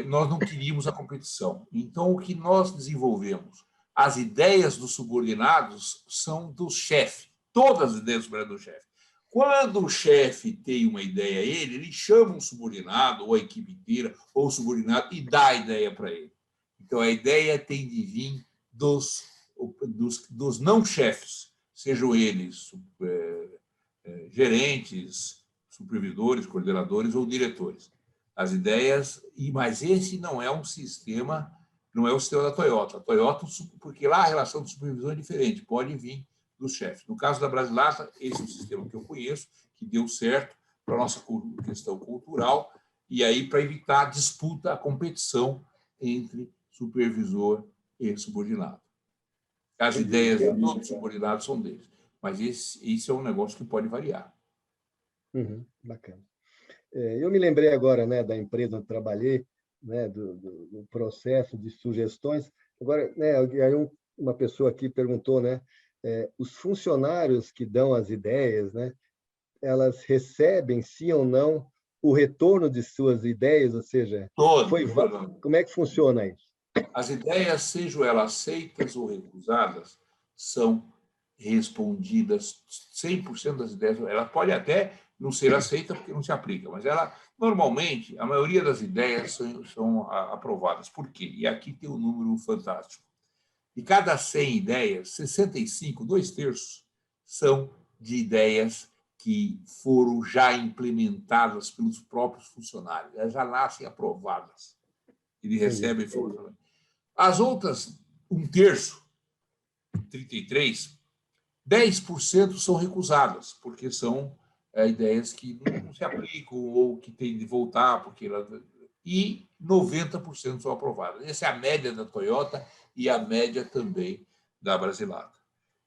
Nós não queríamos a competição. Então, o que nós desenvolvemos? As ideias dos subordinados são do chefe. Todas as ideias do chefe. Quando o chefe tem uma ideia ele chama um subordinado, ou a equipe inteira, ou o subordinado, e dá a ideia para ele. Então, a ideia tem de vir dos não-chefes, sejam eles gerentes, supervisores, coordenadores ou diretores. As ideias, mas esse não é um sistema, não é o sistema da Toyota. A Toyota, porque lá a relação de supervisão é diferente, pode vir dos chefes. No caso da Brasilata, esse é o sistema que eu conheço, que deu certo para a nossa questão cultural, e aí para evitar a disputa, a competição entre supervisor e subordinado. As ideias de todos os subordinados são deles, mas esse é um negócio que pode variar. Bacana. Eu me lembrei agora, né, da empresa onde trabalhei, né, do processo de sugestões. Agora, né, aí uma pessoa aqui perguntou, né, os funcionários que dão as ideias, né, elas recebem, sim ou não, o retorno de suas ideias, ou seja, como é que funciona isso? As ideias, sejam elas aceitas ou recusadas, são respondidas 100% das ideias. Ela pode até não ser aceita porque não se aplica, mas normalmente, a maioria das ideias são aprovadas. Por quê? E aqui tem um número fantástico. De cada 100 ideias, 65, 2/3, são de ideias que foram já implementadas pelos próprios funcionários. Elas já nascem aprovadas. Ele recebe informação. As outras, 1/3, 33, 10% são recusadas, porque são ideias que não se aplicam ou que têm de voltar, e 90% são aprovadas. Essa é a média da Toyota e a média também da Brasilata.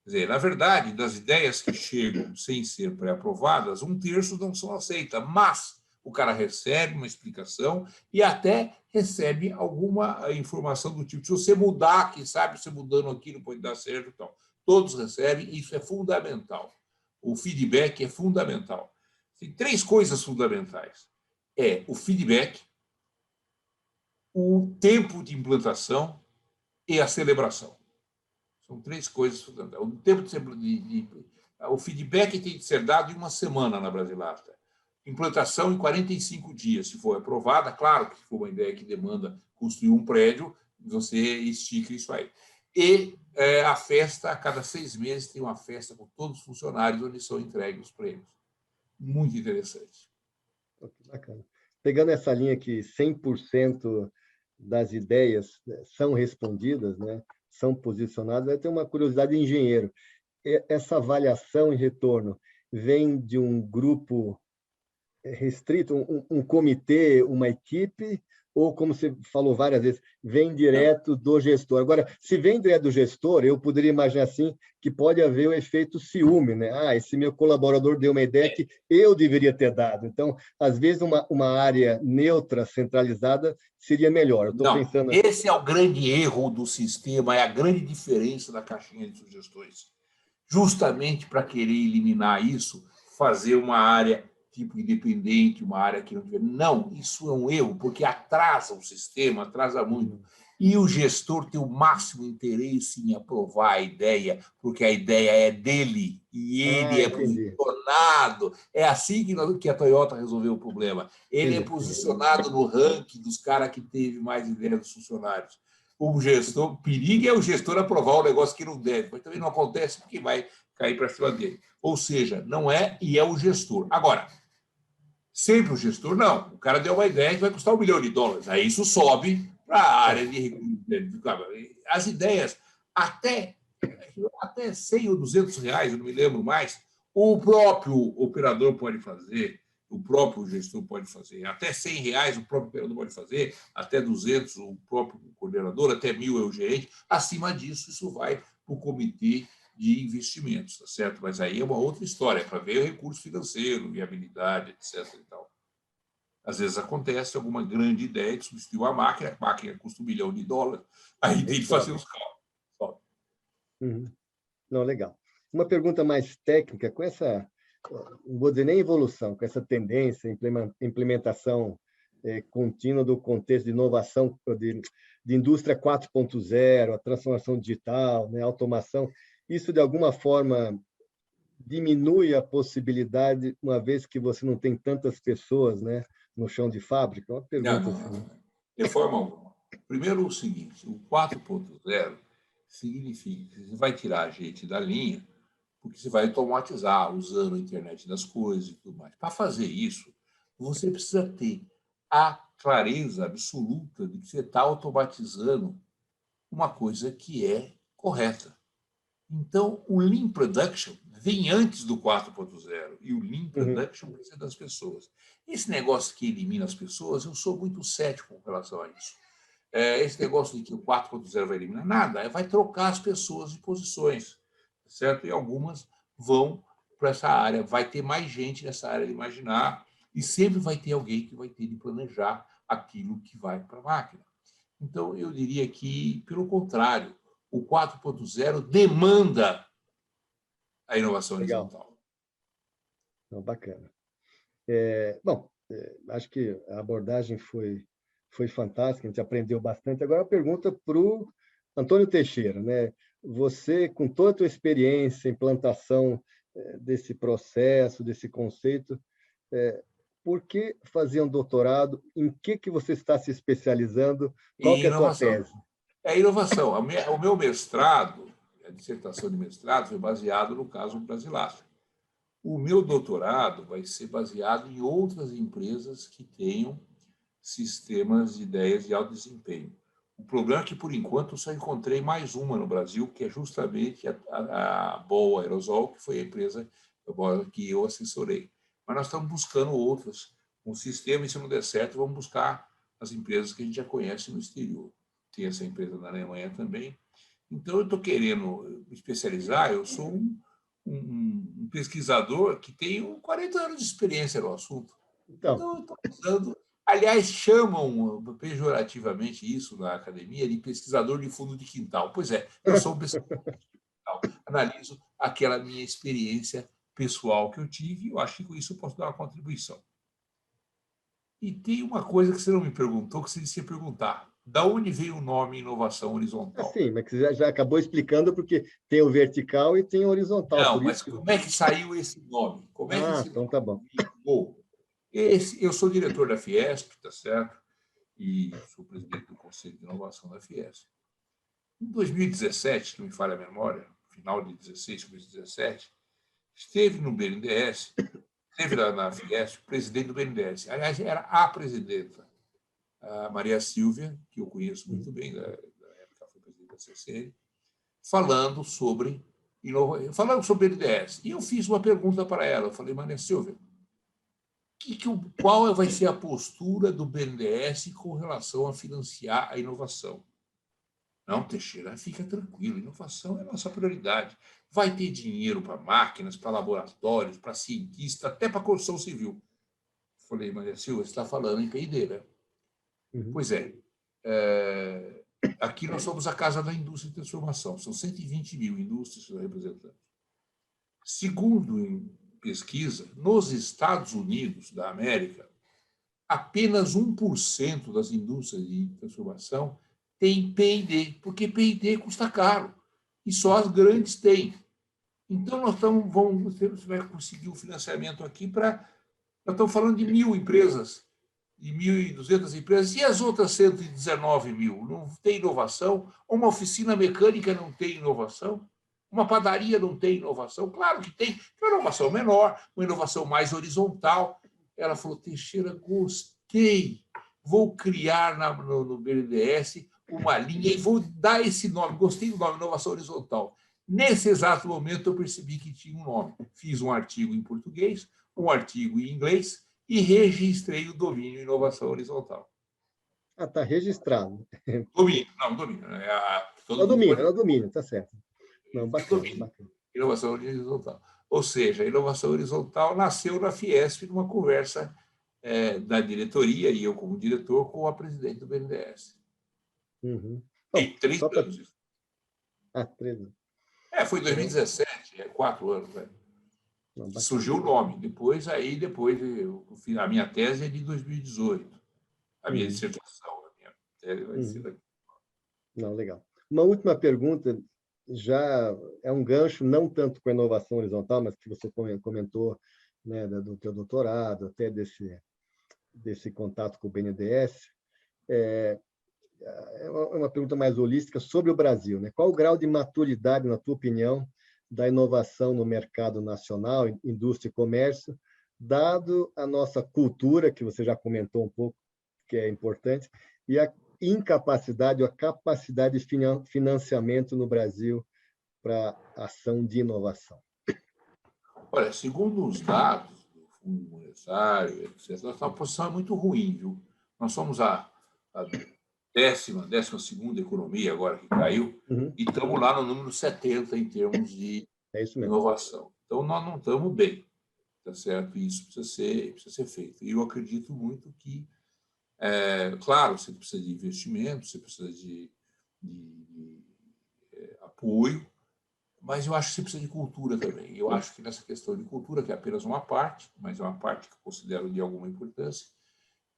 Quer dizer, na verdade, das ideias que chegam sem ser pré-aprovadas, 1/3 não são aceitas, mas o cara recebe uma explicação e até recebe alguma informação do tipo, se você mudar, quem sabe você mudando aqui não pode dar certo e tal. Todos recebem, isso é fundamental. O feedback é fundamental. Tem 3 coisas fundamentais. O feedback, o tempo de implantação e a celebração. São 3 coisas fundamentais. O tempo o feedback tem de ser dado em 1 semana na Brasilasta. Implantação em 45 dias, se for aprovada. Claro que se for uma ideia que demanda construir um prédio, você estica isso aí. E a festa, a cada 6 meses, tem uma festa com todos os funcionários, onde são entregues os prêmios. Muito interessante. Bacana. Pegando essa linha que 100% das ideias são respondidas, né, são posicionadas, eu tenho uma curiosidade de engenheiro. Essa avaliação e retorno vem de um grupo restrito, um comitê, uma equipe, ou, como você falou várias vezes, vem direto do gestor? Agora, se vem direto do gestor, eu poderia imaginar assim que pode haver o efeito ciúme, né? Ah, esse meu colaborador deu uma ideia que eu deveria ter dado. Então, às vezes, uma área neutra, centralizada, seria melhor. Eu estou pensando... Esse é o grande erro do sistema, é a grande diferença da caixinha de sugestões. Justamente para querer eliminar isso, fazer uma área tipo independente, uma área que não tiver... Não, isso é um erro, porque atrasa o sistema, atrasa muito. E o gestor tem o máximo interesse em aprovar a ideia, porque a ideia é dele e ele é posicionado. É assim que a Toyota resolveu o problema. Ele é posicionado no ranking dos caras que teve mais ideias dos funcionários. O gestor, perigo é o gestor aprovar um negócio que não deve, mas também não acontece porque vai cair para cima dele. Ou seja, não é e é o gestor. Agora, sempre o gestor, não. O cara deu uma ideia que vai custar $1 milhão. Aí isso sobe para a área de recursos. As ideias, até 100 ou R$200, eu não me lembro mais, o próprio operador pode fazer, o próprio gestor pode fazer. Até R$100 o próprio operador pode fazer, até 200 o próprio coordenador, até 1.000 é o gerente. Acima disso, isso vai para o comitê de investimentos, tá certo? Mas aí é uma outra história, para ver o recurso financeiro, viabilidade, etc. E tal. Às vezes acontece alguma grande ideia de substituir a máquina custa $1 milhão, aí tem que fazer os cálculos. Não, legal. Uma pergunta mais técnica, com essa, não vou dizer nem evolução, com essa tendência, implementação contínua do contexto de inovação, de indústria 4.0, a transformação digital, né, a automação, isso de alguma forma diminui a possibilidade, uma vez que você não tem tantas pessoas, né, no chão de fábrica? Uma pergunta assim. De forma alguma. Primeiro, o seguinte, o 4.0 significa que você vai tirar a gente da linha, porque você vai automatizar, usando a internet das coisas e tudo mais. Para fazer isso, você precisa ter a clareza absoluta de que você está automatizando uma coisa que é correta. Então, o Lean Production vem antes do 4.0 e o Lean Production precisa das pessoas. Esse negócio que elimina as pessoas, eu sou muito cético com relação a isso. Esse negócio de que o 4.0 vai eliminar nada, vai trocar as pessoas de posições, certo? E algumas vão para essa área, vai ter mais gente nessa área de imaginar e sempre vai ter alguém que vai ter de planejar aquilo que vai para a máquina. Então, eu diria que, pelo contrário, o 4.0 demanda a inovação horizontal. Não, bacana. Bom, acho que a abordagem foi fantástica, a gente aprendeu bastante. Agora, a pergunta para o Antônio Teixeira, né? Você, com toda a tua experiência, implantação desse processo, desse conceito, por que fazer um doutorado? Em que você está se especializando? Qual que é a tua tese? É inovação. O meu mestrado, a dissertação de mestrado, foi baseado no caso Brasilasta. O meu doutorado vai ser baseado em outras empresas que tenham sistemas de ideias de alto desempenho. O problema é que, por enquanto, eu só encontrei mais uma no Brasil, que é justamente a Ball Aerosol, que foi a empresa que eu assessorei. Mas nós estamos buscando outras, um sistema, e se não der certo, vamos buscar as empresas que a gente já conhece no exterior. Tem essa empresa na Alemanha também. Então, eu estou querendo me especializar, eu sou um pesquisador que tem 40 anos de experiência no assunto. Então eu estou usando... Aliás, chamam pejorativamente isso na academia de pesquisador de fundo de quintal. Pois é, eu sou um pesquisador de fundo de quintal. Analiso aquela minha experiência pessoal que eu tive e eu acho que com isso eu posso dar uma contribuição. E tem uma coisa que você não me perguntou, que você disse perguntar. Da onde veio o nome inovação horizontal? Sim, mas que já acabou explicando, porque tem o vertical e tem o horizontal, Não, por isso mas que... como é que saiu esse nome? Como é que esse Então nome tá bom. ficou? Eu sou diretor da Fiesp, tá certo? E sou presidente do Conselho de Inovação da Fiesp. Em 2017, que me falha a memória, final de 16, começo de 17, esteve no BNDES, esteve na Fiesp, o presidente do BNDES. Aliás, era a presidenta, a Maria Silvia, que eu conheço muito bem, da época foi presidente da CCN, falando sobre o BNDES. E eu fiz uma pergunta para ela. Eu falei, Maria Silvia, qual vai ser a postura do BNDES com relação a financiar a inovação? Não, Teixeira, fica tranquilo, inovação é a nossa prioridade. Vai ter dinheiro para máquinas, para laboratórios, para cientistas, até para construção civil. Falei, Maria Silva, você está falando em P&D, né? Pois é. Aqui nós somos a Casa da Indústria de Transformação, são 120 mil indústrias que nós representamos. Segundo em pesquisa, nos Estados Unidos da América, apenas 1% das indústrias de transformação tem P&D, porque P&D custa caro, e só as grandes têm. Então, você vai conseguir o financiamento aqui para... Nós estamos falando de 1.000 empresas, de 1.200 empresas, e as outras 119 mil? Não tem inovação? Uma oficina mecânica não tem inovação? Uma padaria não tem inovação? Claro que tem, uma inovação menor, uma inovação mais horizontal. Ela falou, Teixeira, gostei, vou criar no BNDES uma linha e vou dar esse nome, gostei do nome, inovação horizontal. Nesse exato momento, eu percebi que tinha um nome. Fiz um artigo em português, um artigo em inglês e registrei o domínio inovação horizontal. Está registrado. Domínio. Todo mundo É pode... o domínio, tá certo. Não, bacana, Domínio. bacana. Inovação horizontal. Ou seja, a inovação horizontal nasceu na Fiesp numa conversa da diretoria, e eu como diretor, com a presidente do BNDES. Tem 30 anos isso. 13. Foi em 2017, 4 anos. Surgiu o nome. Depois, a minha tese é de 2018. A minha dissertação, a minha tese vai ser daqui. Não, legal. Uma última pergunta, já é um gancho, não tanto com a inovação horizontal, mas que você comentou, né, do teu doutorado, até desse contato com o BNDES. É uma pergunta mais holística sobre o Brasil, né? Qual o grau de maturidade, na tua opinião, da inovação no mercado nacional, indústria e comércio, dado a nossa cultura, que você já comentou um pouco, que é importante, e a incapacidade ou a capacidade de financiamento no Brasil para ação de inovação? Olha, segundo os dados do Fundo Monetário, etc., nossa posição é muito ruim, viu? Nós somos a 12ª economia agora que caiu, e estamos lá no número 70 em termos de inovação. Então, nós não estamos bem, tá certo? Isso precisa ser feito. E eu acredito muito que, claro, você precisa de investimento, você precisa de apoio, mas eu acho que você precisa de cultura também. Eu acho que nessa questão de cultura, que é apenas uma parte, mas é uma parte que eu considero de alguma importância,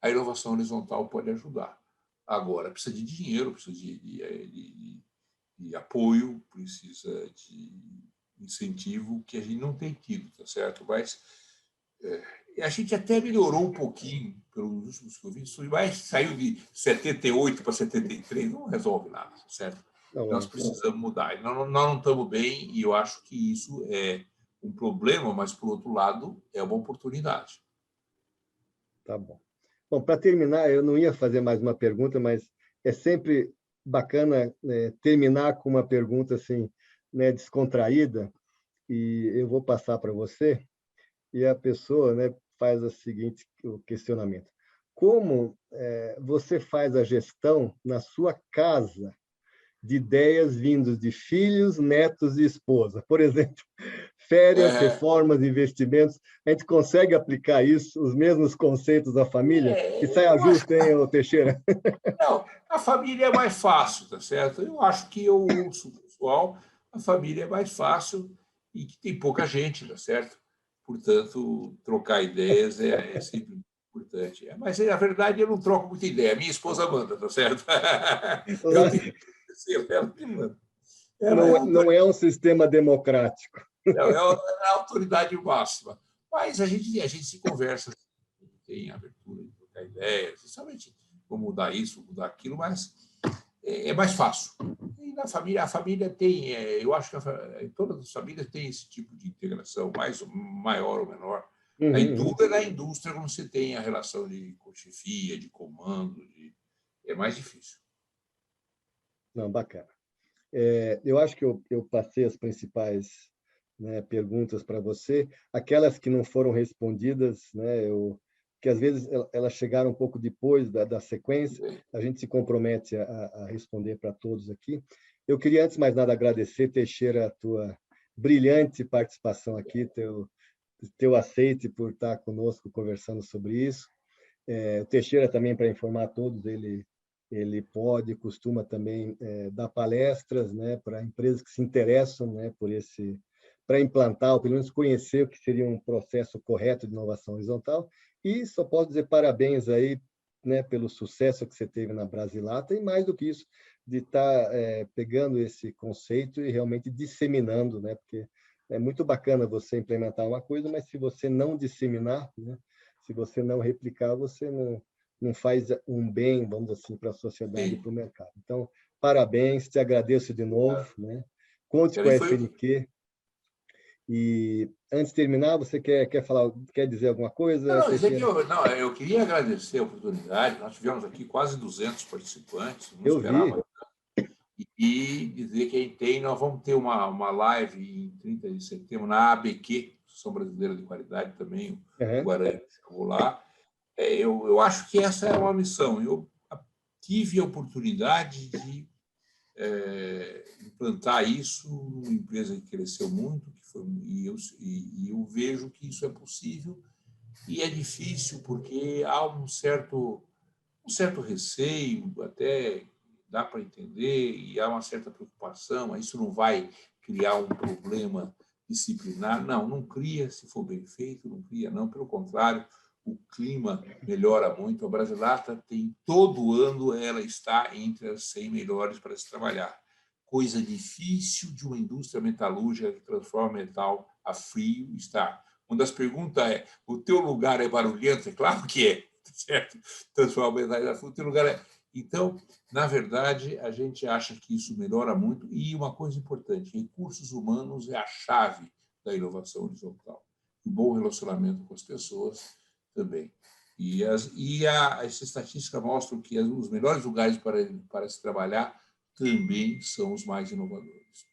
a inovação horizontal pode ajudar. Agora, precisa de dinheiro, precisa de apoio, precisa de incentivo, que a gente não tem tido, tá certo? Mas a gente até melhorou um pouquinho pelos últimos que eu vi, mas saiu de 78 para 73, não resolve nada, tá certo? Nós precisamos mudar. Nós não estamos bem, e eu acho que isso é um problema, mas, por outro lado, é uma oportunidade. Tá bom. Bom, para terminar, eu não ia fazer mais uma pergunta, mas é sempre bacana, né, terminar com uma pergunta assim, né, descontraída, e eu vou passar para você, e a pessoa, né, faz o seguinte questionamento: como você faz a gestão na sua casa de ideias vindas de filhos, netos e esposa? Por exemplo, férias, reformas, investimentos, a gente consegue aplicar isso, os mesmos conceitos da família? E sai justo, hein, Teixeira? Não, a família é mais fácil, tá certo? Eu acho que eu ouço o pessoal, a família é mais fácil e que tem pouca gente, tá certo? Portanto, trocar ideias é sempre importante. Mas, na verdade, eu não troco muita ideia. Minha esposa manda, tá certo? Eu Lá, tenho que ser ela que manda. não é um sistema democrático. É a autoridade máxima. Mas a gente se conversa, tem abertura de trocar ideias, principalmente como mudar isso, mudar aquilo, mas é mais fácil. E na família, a família tem, eu acho que todas as famílias têm esse tipo de integração, maior ou menor. Na indústria, como você tem a relação de chefia, de comando, é mais difícil. Não, bacana. Eu acho que eu passei as principais, né, perguntas para você. Aquelas que não foram respondidas, né, que às vezes elas chegaram um pouco depois da sequência, a gente se compromete a responder para todos aqui. Eu queria, antes de mais nada, agradecer, Teixeira, a tua brilhante participação aqui, teu aceite por estar conosco conversando sobre isso. O Teixeira também, para informar a todos, ele costuma também dar palestras, né, para empresas que se interessam, né, para implantar, ou pelo menos conhecer o que seria um processo correto de inovação horizontal. E só posso dizer parabéns aí, né, pelo sucesso que você teve na Brasilata, e mais do que isso, de estar pegando esse conceito e realmente disseminando, né, porque é muito bacana você implementar uma coisa, mas se você não disseminar, né, se você não replicar, você não faz um bem, vamos dizer assim, para a sociedade e para o mercado. Então, parabéns, te agradeço de novo, né? Conte com a FNQ. E antes de terminar, você quer falar, quer dizer alguma coisa? Eu queria agradecer a oportunidade. Nós tivemos aqui quase 200 participantes, não Eu vi. E dizer que nós vamos ter uma live em 30 de setembro na ABQ, Associação Brasileira de Qualidade também, o Guarani chegou lá. Eu acho que essa é uma missão. Eu tive a oportunidade de implantar isso numa empresa que cresceu muito, e eu vejo que isso é possível, e é difícil porque há um certo receio, até dá para entender, e há uma certa preocupação. Isso não vai criar um problema disciplinar? Não cria, se for bem feito, não cria, não. Pelo contrário, o clima melhora muito. A Brasilata tem, todo ano, ela está entre as 100 melhores para se trabalhar. Coisa difícil de uma indústria metalúrgica que transforma metal a frio está. Uma das perguntas é: o teu lugar é barulhento? É claro que é, certo? Transforma metal a frio, o teu lugar é... Então, na verdade, a gente acha que isso melhora muito. E uma coisa importante: recursos humanos é a chave da inovação horizontal. Um bom relacionamento com as pessoas também. Essa estatística mostra que os melhores lugares para se trabalhar também são os mais inovadores.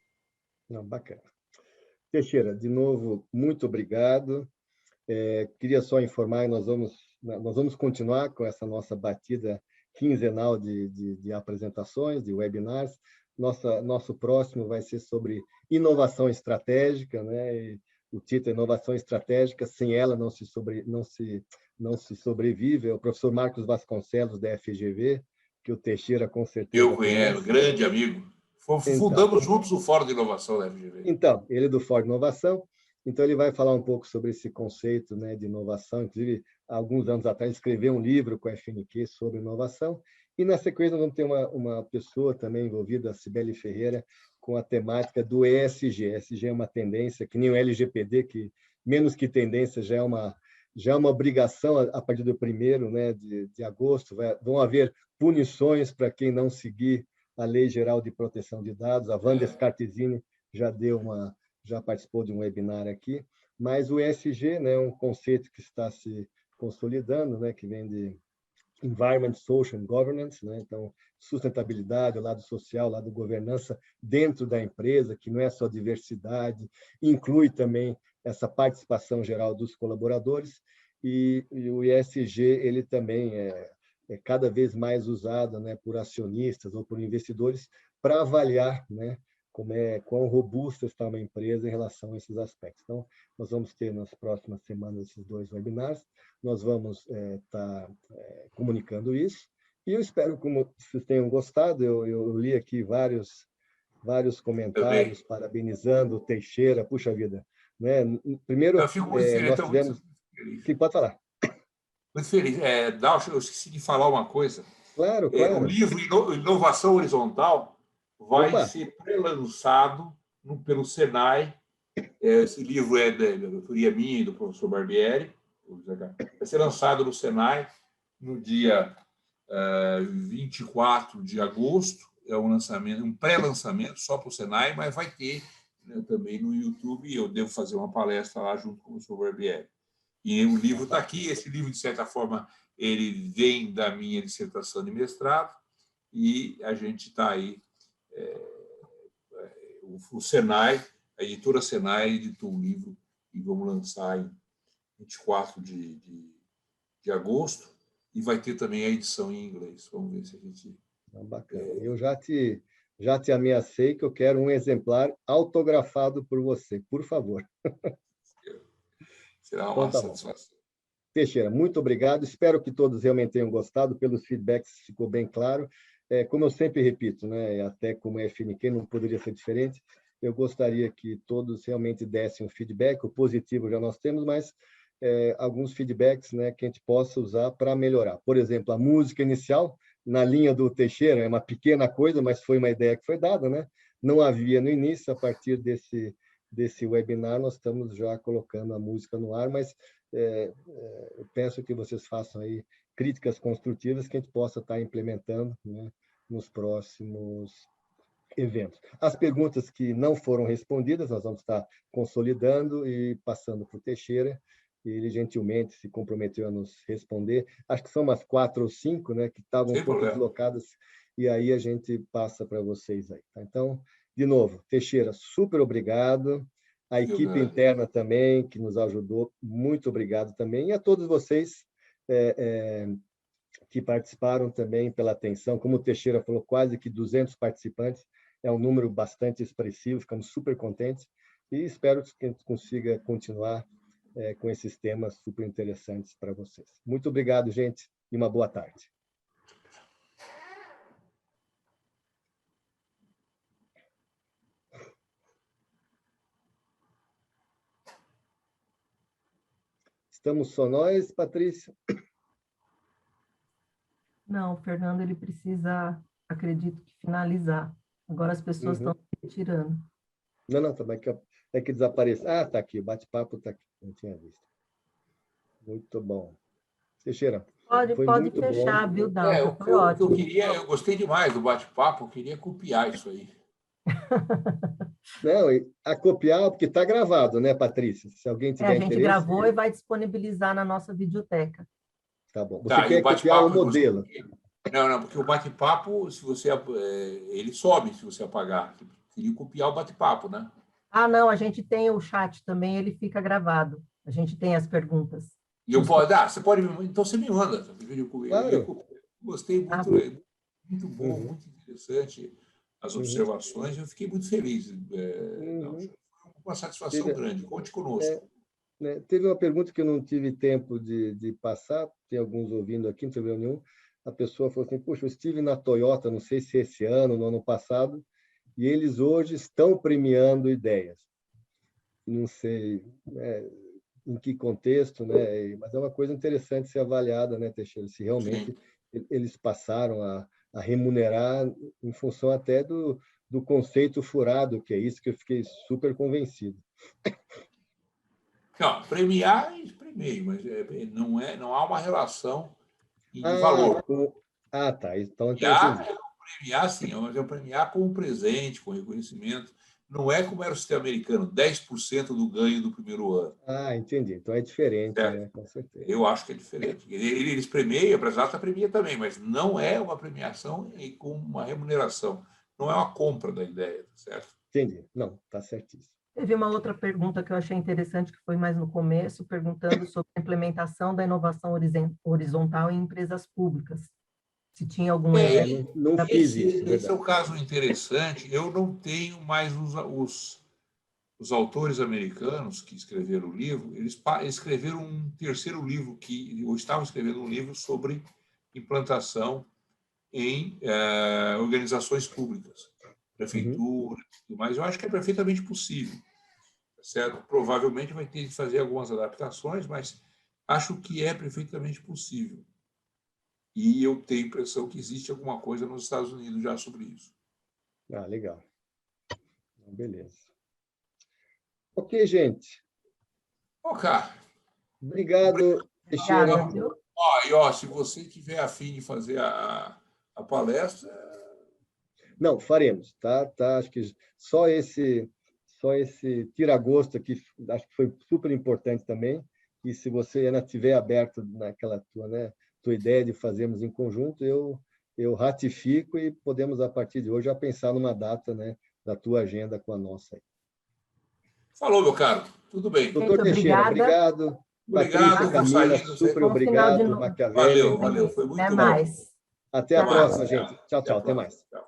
Não, bacana. Teixeira, de novo, muito obrigado. Queria só informar que nós vamos continuar com essa nossa batida quinzenal de apresentações, de webinars. Nosso próximo vai ser sobre inovação estratégica, né? E o título é Inovação Estratégica, sem ela não se sobrevive. É o professor Marcos Vasconcelos, da FGV, que o Teixeira com certeza eu conheço, grande amigo. Fundamos juntos o Fórum de Inovação da FGV. Então, ele é do Fórum de Inovação, então ele vai falar um pouco sobre esse conceito, né, de inovação. Inclusive, há alguns anos atrás, escreveu um livro com a FNQ sobre inovação. E, na sequência, nós vamos ter uma pessoa também envolvida, a Cibele Ferreira, com a temática do ESG. ESG é uma tendência, que nem o LGPD, que menos que tendência já é uma obrigação a partir do 1º, né, de agosto. Vão haver punições para quem não seguir a Lei Geral de Proteção de Dados. A Wanda Scartesini já participou de um webinar aqui, mas o ESG, né, é um conceito que está se consolidando, né, que vem de Environment, Social and Governance, né? Então, sustentabilidade, o lado social, o lado governança dentro da empresa, que não é só diversidade, inclui também essa participação geral dos colaboradores, e o ESG ele também é cada vez mais usado, né, por acionistas ou por investidores para avaliar, né, quão robusta está uma empresa em relação a esses aspectos. Então, nós vamos ter nas próximas semanas esses 2 webinars, nós vamos estar comunicando isso, e eu espero que vocês tenham gostado. Eu li aqui vários comentários parabenizando o Teixeira, puxa vida. Né? Primeiro, eu fico muito feliz, nós tivemos... Pode falar. Muito feliz. Dalcio, eu esqueci de falar uma coisa. Claro, O claro. livro Inovação Horizontal vai Opa! ser pré-lançado pelo Senai. Esse livro é da autoria minha e do professor Barbieri. Vai ser lançado no Senai no dia 24 de agosto. É um lançamento, um pré-lançamento só para o Senai, mas vai ter, né, também no YouTube. Eu devo fazer uma palestra lá junto com o professor Barbieri. E o livro está aqui. Esse livro, de certa forma, ele vem da minha dissertação de mestrado e a gente está aí. O Senai, a editora Senai editou um livro e vamos lançar em 24 de agosto e vai ter também a edição em inglês. Vamos ver se a gente... Bacana. Eu já te ameacei que eu quero um exemplar autografado por você, por favor. Será uma Então, tá bom. satisfação. Teixeira, muito obrigado. Espero que todos realmente tenham gostado. Pelos feedbacks ficou bem claro. Como eu sempre repito, né, até como FNQ não poderia ser diferente, eu gostaria que todos realmente dessem um feedback. O positivo já nós temos, mas alguns feedbacks, né, que a gente possa usar para melhorar. Por exemplo, a música inicial, na linha do Teixeira, é uma pequena coisa, mas foi uma ideia que foi dada, né? Não havia no início. A partir desse webinar, nós estamos já colocando a música no ar, mas eu peço que vocês façam aí críticas construtivas que a gente possa estar implementando, né, nos próximos eventos. As perguntas que não foram respondidas, nós vamos estar consolidando e passando para o Teixeira. Ele gentilmente se comprometeu a nos responder. Acho que são umas 4 ou 5, né, que estavam um pouco deslocadas, e aí a gente passa para vocês aí. Tá? Então, de novo, Teixeira, super obrigado. A equipe interna também, que nos ajudou, muito obrigado também. E a todos vocês que participaram também pela atenção. Como o Teixeira falou, quase que 200 participantes. É um número bastante expressivo, ficamos super contentes. E espero que a gente consiga continuar com esses temas super interessantes para vocês. Muito obrigado, gente, e uma boa tarde. Estamos só nós, Patrícia? Não, o Fernando, ele precisa, acredito que, finalizar. Agora as pessoas estão se retirando. Não, também é que desapareceu. Ah, está aqui, o bate-papo está aqui, não tinha visto. Muito bom. Teixeira, foi pode muito fechar, bom. viu, Dalcio? Foi O que eu ótimo. queria, eu gostei demais do bate-papo, eu queria copiar isso aí. Não, a copiar, porque está gravado, né, Patrícia? Se alguém tiver a gente interesse... gravou e vai disponibilizar na nossa videoteca. Tá bom. Você quer copiar o modelo? Não, porque o bate-papo, se você ele sobe se você apagar. Você queria copiar o bate-papo, né? Ah, não, a gente tem o chat também, ele fica gravado. A gente tem as perguntas. E eu posso... você pode... Então você me manda. Claro. Gostei muito, muito bom, muito interessante as observações. Eu fiquei muito feliz. Uma satisfação grande. Conte conosco. Teve uma pergunta que eu não tive tempo de passar, tem alguns ouvindo aqui, não teve nenhum. A pessoa falou assim, poxa, eu estive na Toyota, não sei se esse ano, no ano passado, e eles hoje estão premiando ideias. Não sei em que contexto, né? Mas é uma coisa interessante ser avaliada, né, Teixeira? Se realmente eles passaram a remunerar em função até do conceito furado, que é isso que eu fiquei super convencido. Não, premiar, premiei, mas não há uma relação de valor. Tá. Então Premiar, sim, mas é premiar com um presente, com reconhecimento. Não é como era o sistema americano, 10% do ganho do primeiro ano. Entendi. Então é diferente, né? Com certeza. Eu acho que é diferente. Eles premiam, a Presata premia também, mas não é uma premiação com uma remuneração. Não é uma compra da ideia, certo? Entendi. Não, está certíssimo. Teve uma outra pergunta que eu achei interessante, que foi mais no começo, perguntando sobre a implementação da inovação horizontal em empresas públicas. Se tinha algum exemplo. Não fiz isso. Esse é um caso interessante. Eu não tenho mais os autores americanos que escreveram o livro. Eles escreveram um terceiro livro, ou estavam escrevendo um livro sobre implantação em organizações públicas, prefeitura, mas eu acho que é perfeitamente possível. Certo? Provavelmente vai ter que fazer algumas adaptações, mas Acho que é perfeitamente possível. E eu tenho a impressão que existe alguma coisa nos Estados Unidos já sobre isso. Ah, legal. Beleza. Ok, gente. Ok. Obrigado, Teixeira. Se você tiver a fim de fazer a palestra... Não, faremos, tá? Acho que só esse tira-gosto aqui, acho que foi super importante também. E se você ainda estiver aberto naquela tua ideia de fazermos em conjunto, eu ratifico e podemos, a partir de hoje, já pensar numa data, né, da tua agenda com a nossa. Falou, meu caro. Tudo bem. Doutor Teixeira, obrigado. Obrigado, Patrícia, Camila, super obrigado. Maquiavelli. Valeu. Foi muito bom. Até mais. Até a próxima, gente. Tchau, até mais. Tchau.